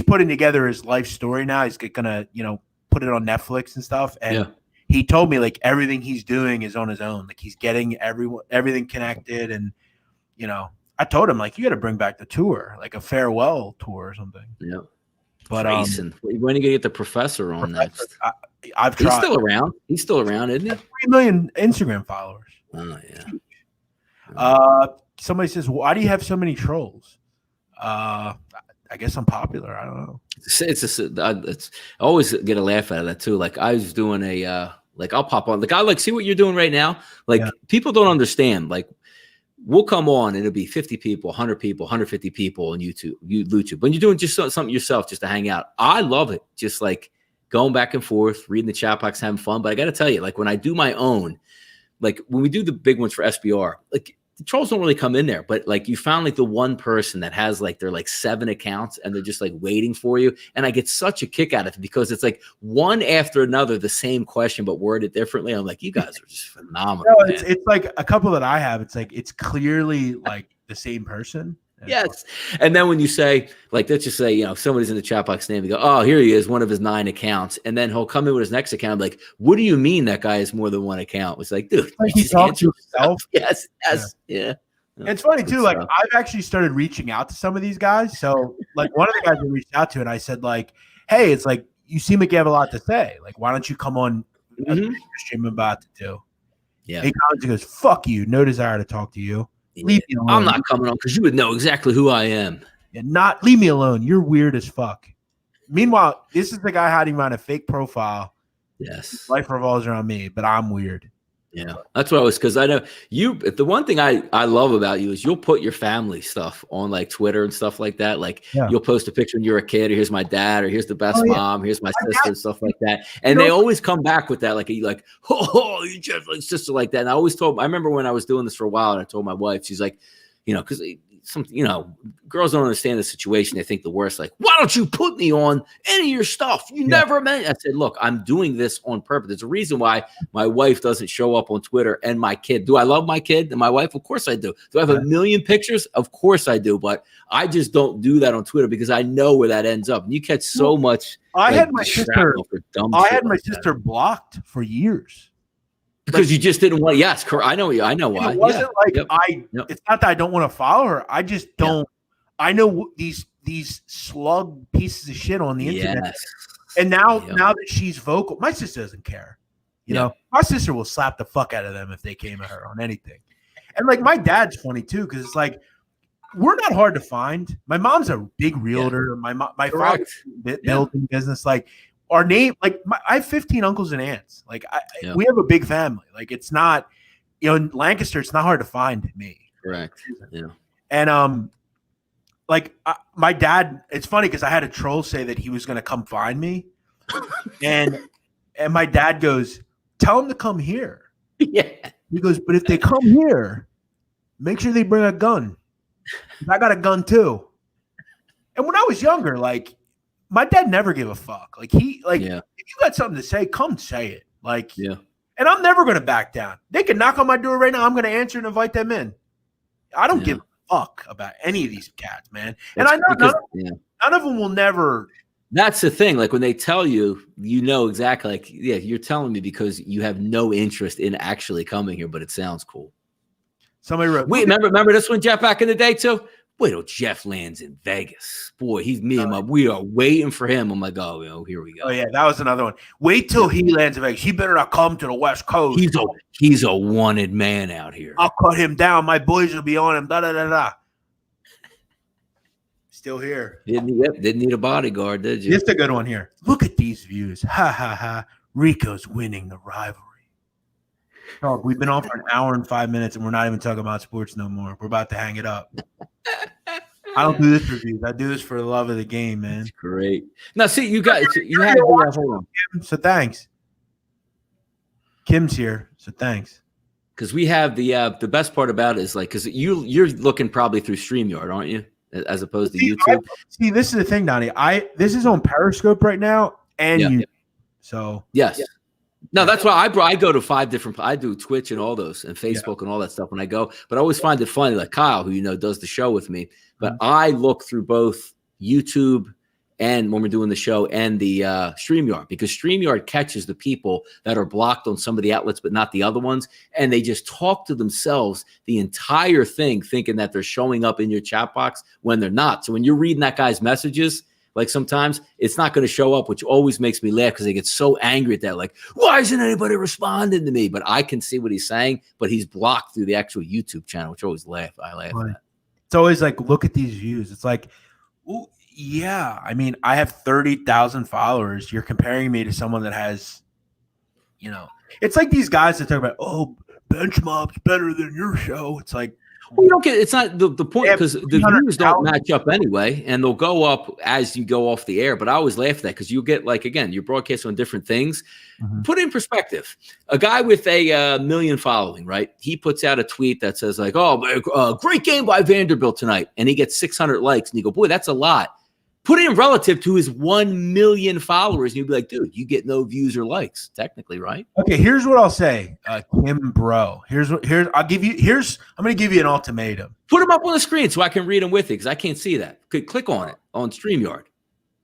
putting together his life story now. He's going to, put it on Netflix and stuff. And he told me, like, everything he's doing is on his own. Like, he's getting everything connected. And, I told him, like, you got to bring back the tour, like a farewell tour or something. Yeah. But Grayson, when are you going to get the professor on next? I've tried. He's still around, isn't he? 3 million Instagram followers. Oh, yeah. Somebody says, why do you have so many trolls? I guess I'm popular. I don't know. It's I always get a laugh out of that too. Like, I was doing I'll pop on. Like, I like see what you're doing right now. Like, people don't understand. Like, we'll come on and it'll be 50 people, 100 people, 150 people on YouTube. When you're doing just something yourself, just to hang out. I love it. Just like going back and forth, reading the chat box, having fun. But I got to tell you, like, when I do my own, like when we do the big ones for SBR, like, the trolls don't really come in there, but like, you found like the one person that has like their like 7 accounts and they're just like waiting for you. And I get such a kick out of it because it's like one after another, the same question, but worded differently. I'm like, you guys are just phenomenal. No, it's like a couple that I have. It's like, it's clearly like the same person. Yes. And then when you say, like, let's just say, somebody's in the chat box name, you go, oh, here he is, one of his 9 accounts. And then he'll come in with his next account. I'm like, what do you mean that guy has more than 1 account? It's like, dude, like he talks to himself. Yes. Yeah. It's funny too. Like, I've actually started reaching out to some of these guys. So like, one of the guys I reached out to and I said, like, hey, it's like, you seem like you have a lot to say. Like, why don't you come on a stream about to do? Yeah. He comes and goes, fuck you. No desire to talk to you. Leave me alone. I'm not coming on because you would know exactly who I am. Yeah, leave me alone. You're weird as fuck. Meanwhile, this is the guy hiding behind a fake profile. Yes. Life revolves around me, but I'm weird. Yeah, that's what I was, because I know you. The one thing I love about you is you'll put your family stuff on like Twitter and stuff like that. Like, you'll post a picture when you're a kid, or here's my dad, or here's the best mom, here's my sister, and stuff like that. And they always come back with that, like, you just like sister like that. And I remember when I was doing this for a while, and I told my wife, she's like, because girls don't understand the situation. They think the worst, like, why don't you put me on any of your stuff? You never meant. I said, look, I'm doing this on purpose. There's a reason why my wife doesn't show up on Twitter, and my kid. Do I love my kid and my wife? Of course I do. Do I have a million pictures? Of course I do. But I just don't do that on Twitter because I know where that ends up. And you catch so much. I had my sister blocked for years. Because you just didn't want. Yes, I know why. It wasn't It's not that I don't want to follow her. I just don't. I know these slug pieces of shit on the internet. Yes. And now that she's vocal, my sister doesn't care. You know, my sister will slap the fuck out of them if they came at her on anything. And like, my dad's funny too, because it's like, we're not hard to find. My mom's a big realtor. My father's building business. Like, our name, like, I have 15 uncles and aunts. Like, we have a big family. Like, it's not, in Lancaster, it's not hard to find me. Correct. Yeah. And my dad, it's funny because I had a troll say that he was going to come find me, and my dad goes, "Tell him to come here." Yeah. He goes, "But if they come here, make sure they bring a gun. I got a gun too." And when I was younger, like, my dad never gave a fuck. Like, if you got something to say, come say it. Like, and I'm never going to back down. They can knock on my door right now. I'm going to answer and invite them in. I don't give a fuck about any of these cats, man. And I know none of them will never. That's the thing. Like, when they tell you, you know exactly. Like, you're telling me because you have no interest in actually coming here, but it sounds cool. Somebody wrote. Wait, remember this one, Jeff, back in the day too? wait till Jeff lands in Vegas. Boy, he's me and we are waiting for him. I'm like, oh, here we go. Oh yeah, that was another one. Wait till he lands in Vegas. He better not come to the West Coast. He's a wanted man out here. I'll cut him down. My boys will be on him. Da da da da. Still here. Didn't need a bodyguard, did you? Just a good one here. Look at these views. Ha ha ha. Rico's winning the rivalry. Oh, we've been on for an hour and 5 minutes, and we're not even talking about sports no more. We're about to hang it up. I don't do this for views. I do this for the love of the game, man. That's great. Now, see, you have Kim, so thanks. Kim's here, so thanks. Because we have the best part about it is like because you're looking probably through StreamYard, aren't you? As opposed to YouTube. This is the thing, Donnie. This is on Periscope right now, and YouTube. So yes. Yeah. No, that's why I go to 5 different. I do Twitch and all those, and Facebook and all that stuff when I go. But I always find it funny, like Kyle, who does the show with me. But I look through both YouTube and when we're doing the show and the StreamYard, because StreamYard catches the people that are blocked on some of the outlets, but not the other ones, and they just talk to themselves the entire thing, thinking that they're showing up in your chat box when they're not. So when you're reading that guy's messages, like sometimes it's not going to show up, which always makes me laugh because they get so angry at that. Like, why isn't anybody responding to me? But I can see what he's saying, but he's blocked through the actual YouTube channel, which I always laugh. I laugh at that. It's always like, look at these views. It's like, ooh, yeah. I mean, I have 30,000 followers. You're comparing me to someone that has, it's like these guys that talk about, oh, Benchmob's better than your show. It's like, well, you don't get it's not the point because the views don't match up anyway, and they'll go up as you go off the air. But I always laugh at that because you get you're broadcasting on different things. Mm-hmm. Put in perspective, a guy with a million following, right? He puts out a tweet that says like, "Oh, great game by Vanderbilt tonight," and he gets 600 likes, and you go, "Boy, that's a lot." Put it in relative to his 1 million followers, and you'd be like, dude, you get no views or likes, technically, right? Okay, here's what I'll say, Kim Bro. I'm gonna give you an ultimatum. Put them up on the screen so I can read them with you because I can't see that. Click on it on StreamYard.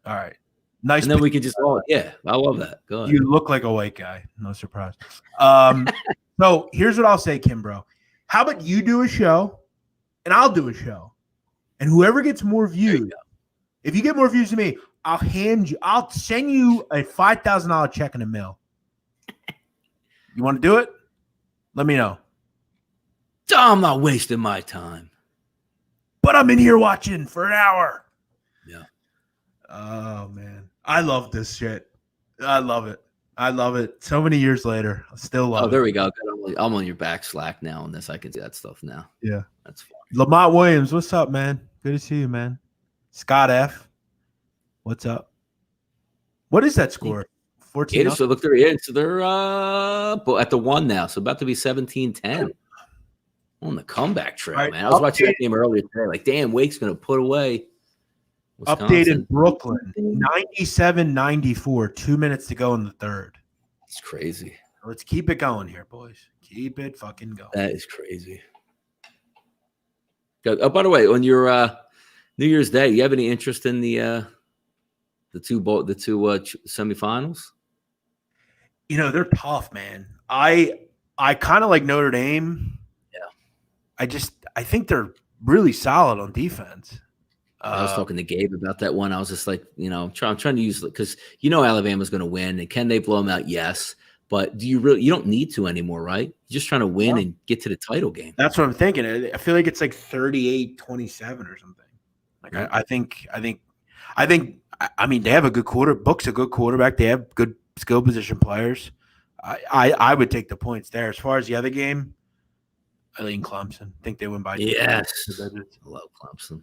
All right. Nice. And then we can just I love that. Go ahead. You look like a white guy. No surprise. So here's what I'll say, Kim Bro. How about you do a show and I'll do a show? And whoever gets more views. If you get more views than me, I'll send you a $5,000 check in the mail. You want to do it? Let me know. I'm not wasting my time. But I'm in here watching for an hour. Yeah. Oh, man. I love this shit. I love it. So many years later, I still love it. Oh, there we go. I'm on your back Slack now on this. I can see that stuff now. Yeah. That's fun. Lamont Williams, what's up, man? Good to see you, man. Scott F. What's up? What is that score? 14. So look, they're at the 1 now. So about to be 17-10 on the comeback trail, right, man. I was watching that game earlier today. Like, damn, Wake's going to put away Wisconsin. Updated Brooklyn, 97-94. 2 minutes to go in the third. It's crazy. Let's keep it going here, boys. Keep it fucking going. That is crazy. Oh, by the way, on your New Year's Day, you have any interest in the two semifinals? They're tough, man. I kind of like Notre Dame. Yeah. I think they're really solid on defense. I was talking to Gabe about that one. I was just like, I'm trying to use it because Alabama's going to win, and can they blow them out? Yes. But you don't need to anymore, right? You're just trying to win and get to the title game. That's what I'm thinking. I feel like it's like 38-27 or something. Like I think. I mean, they have a good Book's a good quarterback. They have good skill position players. I would take the points there. As far as the other game, I lean Clemson. I think they win by. Yes, I love Clemson.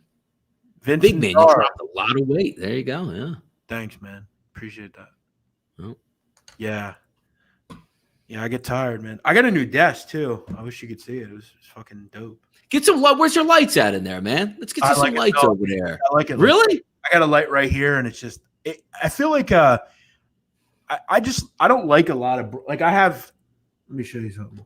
Vincent Big man, you dropped a lot of weight. There you go. Yeah. Thanks, man. Appreciate that. Oh. Yeah. Yeah, I get tired, man. I got a new desk too. I wish you could see it. It was fucking dope. Get some. Where's your lights at in there, man? Let's get you some lights over there. I like it. Really? I got a light right here, and it's just. I feel like I don't like a lot of I have. Let me show you something.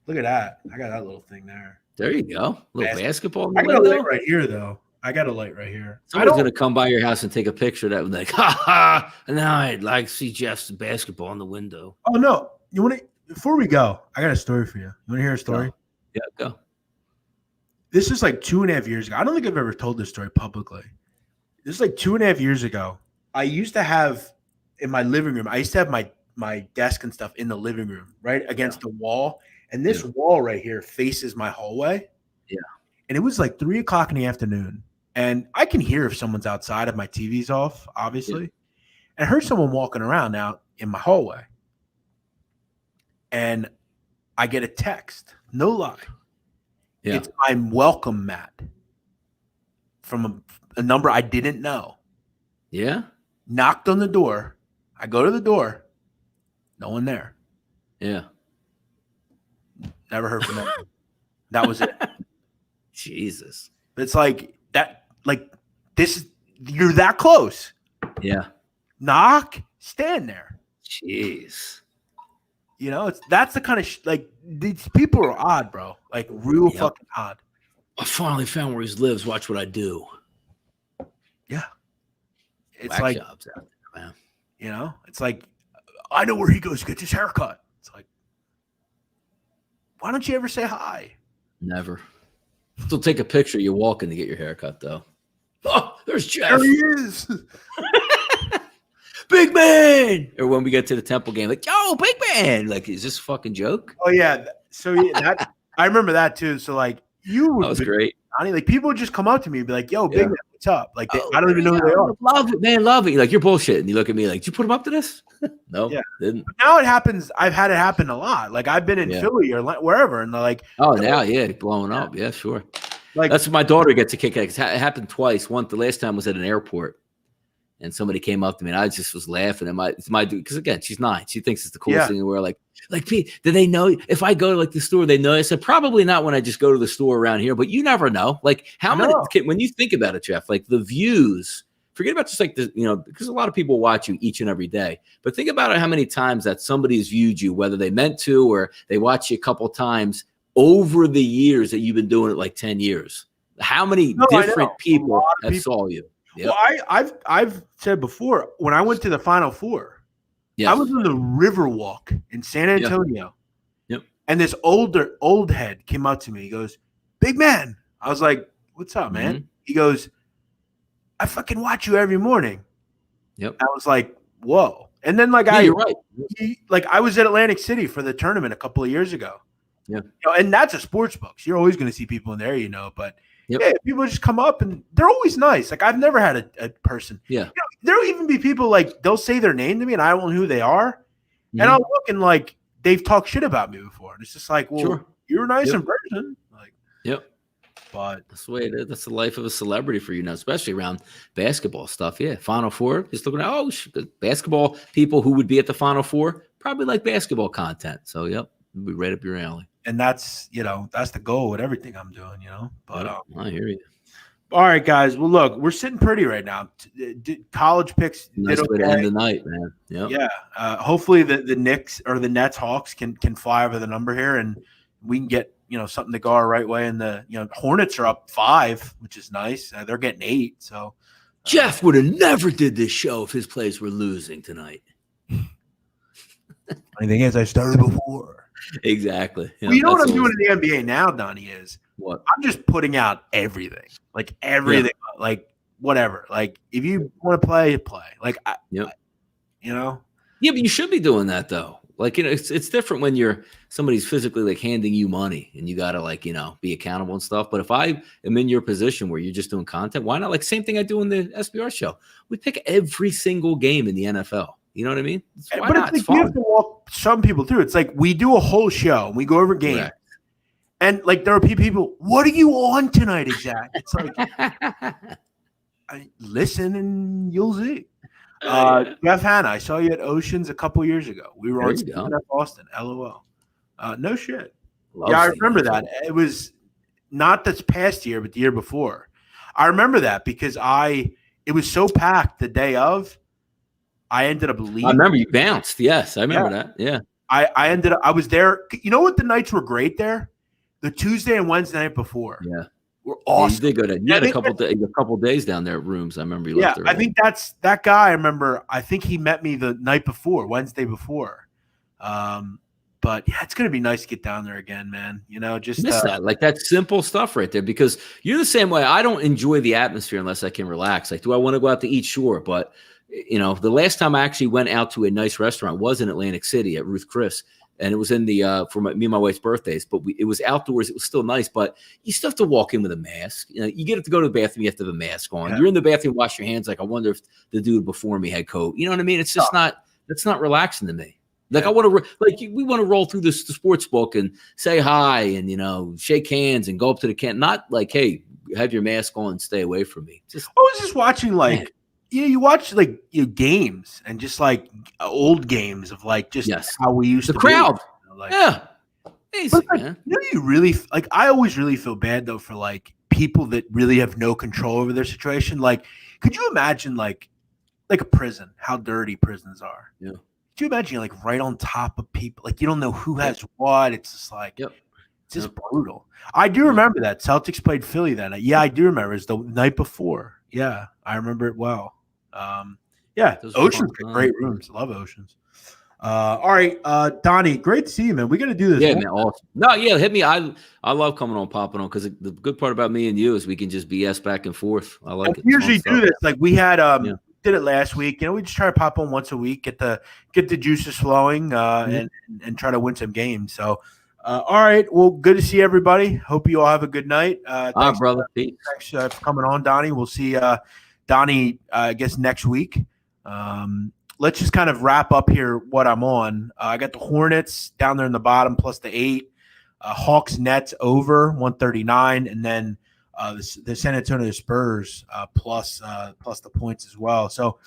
Look at that! I got that little thing there. There you go. A little basketball. I got a light right here, though. I got a light right here. Someone's going to come by your house and take a picture of that and like, ha ha. And now I'd like to see Jeff's basketball in the window. Oh, no. You want to, before we go, I got a story for you. You want to hear a story? Yeah, go. This is like 2.5 years ago. I don't think I've ever told this story publicly. This is like 2.5 years ago. I used to have in my living room, I used to have my desk and stuff in the living room, right against the wall. And this wall right here faces my hallway. Yeah. And it was like 3:00 in the afternoon. And I can hear if someone's outside if my TV's off, obviously. Yeah. And I heard someone walking around out in my hallway. And I get a text, no lie. Yeah. It's I'm welcome mat from a number I didn't know. Yeah. Knocked on the door. I go to the door. No one there. Yeah. Never heard from them. That was it. Jesus. It's like that, like this, you're that close. Yeah. Knock, stand there. Jeez. You know, that's the kind of like these people are odd, bro. Like real fucking odd. I finally found where he lives. Watch what I do. Yeah. It's Whack like jobs out there, man. You know, it's like I know where he goes to get his haircut. It's like, why don't you ever say hi? Never. Still take a picture. You're walking to get your haircut, though. Oh, there's Jeff. There he is. Big man. Or when we get to the Temple game, like, yo, big man. Like, is this a fucking joke? Oh, yeah. So that I remember that, too. So, like, you that was great. Like, people would just come up to me and be like, yo, big man, what's up? Like, I don't even know who they are. Love it, man. Love it. You're like, you're bullshit. And you look at me like, did you put him up to this? No, didn't. But now it happens. I've had it happen a lot. Like, I've been in Philly or wherever, and they're like, oh, now, blowing up. Yeah, sure. Like, that's what my daughter gets a kick out. It happened twice. The last time was at an airport, and somebody came up to me, and I just was laughing. And it's my dude, because again, she's 9. She thinks it's the coolest thing in the world. Like, Pete, do they know if I go to like the store? They know. I said probably not when I just go to the store around here, but you never know. Like how many? When you think about it, Jeff, like the views. Forget about just like the, because a lot of people watch you each and every day. But think about how many times that somebody has viewed you, whether they meant to or they watch you a couple times over the years that you've been doing it, like 10 years. How many different people have saw you? Yep. Well, I've said before when I went to the Final Four, I was on the Riverwalk in San Antonio. Yep. And this old head came up to me. He goes, "Big man." I was like, "What's up, man?" Mm-hmm. He goes, "I fucking watch you every morning." Yep. I was like, "Whoa!" And then like you're right. I was at Atlantic City for the tournament a couple of years ago. Yeah. And that's a sports book. So you're always going to see people in there, but people just come up and they're always nice. Like I've never had a person. Yeah. There'll even be people like they'll say their name to me and I won't know who they are. Mm-hmm. And I'll look and like they've talked shit about me before. And it's just like, well, you're nice in person. Like, but that's the way it is. That's the life of a celebrity for you now, especially around basketball stuff. Yeah. Final Four. Just looking at basketball people who would be at the Final Four probably like basketball content. So it'll be right up your alley. And that's that's the goal with everything I'm doing, But I hear you. All right, guys. Well, look, we're sitting pretty right now. College picks. Nice way to end the night, man. Yep. Yeah. Hopefully the Knicks or the Nets Hawks can fly over the number here, and we can get something to go our right way. And the Hornets are up 5, which is nice. They're getting 8. So Jeff would have never did this show if his plays were losing tonight. Funny thing is, I started before. Exactly. Well, what I'm doing in the NBA now, Donnie, is what I'm just putting out everything. Like everything. Yeah. Like whatever. Like if you want to play, play. Like Yeah, but you should be doing that though. Like it's different when somebody's physically like handing you money and you gotta like be accountable and stuff. But if I am in your position where you're just doing content, why not? Like same thing I do in the SBR show. We pick every single game in the NFL. You know what I mean? Why not? It's like you have to walk some people through. It's like we do a whole show and we go over games. Correct. And like there are people, what are you on tonight exactly? It's like listen and you'll see. Jeff Hanna, I saw you at Oceans a couple years ago. We were on Seton at Boston. LOL. No shit. I remember that. It was not this past year, but the year before. I remember that because it was so packed the day of. I ended up leaving. I remember you bounced. Yes, I remember that. Yeah. I was there. You know what the nights were great there? The Tuesday and Wednesday night before. Yeah. Were awesome. Yeah, you did go to. You had a couple days down there at rooms. I remember you left there. I think that's that guy. I remember. I think he met me the night before, Wednesday before. But yeah, it's gonna be nice to get down there again, man. Just miss that, like that simple stuff right there, because you're the same way. I don't enjoy the atmosphere unless I can relax. Like, do I want to go out to eat? Sure, but the last time I actually went out to a nice restaurant was in Atlantic City at Ruth Chris, and it was in the for me and my wife's birthdays. But it was outdoors. It was still nice, but you still have to walk in with a mask. You get to go to the bathroom, you have to have a mask on. Yeah. You're in the bathroom, wash your hands. Like, I wonder if the dude before me had COVID. You know what I mean? It's just that's not relaxing to me. Like, I want to we want to roll through the sports book and say hi and shake hands and go up to the can. Not like, hey, have your mask on and stay away from me. I was just watching you watch games and just like old games of like just how we used to the crowd. Easy, man. You really I always really feel bad though for like people that really have no control over their situation. Like, could you imagine like a prison? How dirty prisons are? Yeah. Could you imagine like right on top of people? Like, you don't know who has what. It's just like, it's just brutal. I do remember that Celtics played Philly that night. Yeah, I do remember. It's the night before. Yeah, I remember it well. Ocean's great rooms. Love Oceans. All right, Donnie, great to see you, man. We got to do this. Yeah, man, awesome. No, hit me. I love coming on, popping on, because the good part about me and you is we can just BS back and forth. I like it. We usually do this. Like, we had did it last week. We just try to pop on once a week, get the juices flowing, and try to win some games. So, all right. Well, good to see everybody. Hope you all have a good night. Thanks, brother. Thanks for coming on, Donnie. We'll see Donnie, I guess, next week. Let's just kind of wrap up here what I'm on. I got the Hornets down there in the bottom plus the 8. Hawks Nets over 139, and then the San Antonio Spurs plus the points as well. So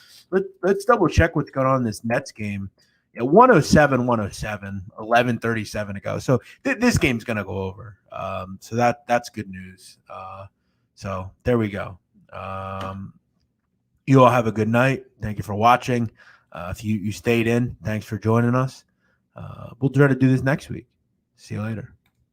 let's double check what's going on in this Nets game. 107, 11:37 to go. So this game's going to go over. So that's good news. So there we go. You all have a good night. Thank you for watching. If you stayed in, thanks for joining us. We'll try to do this next week. See you later.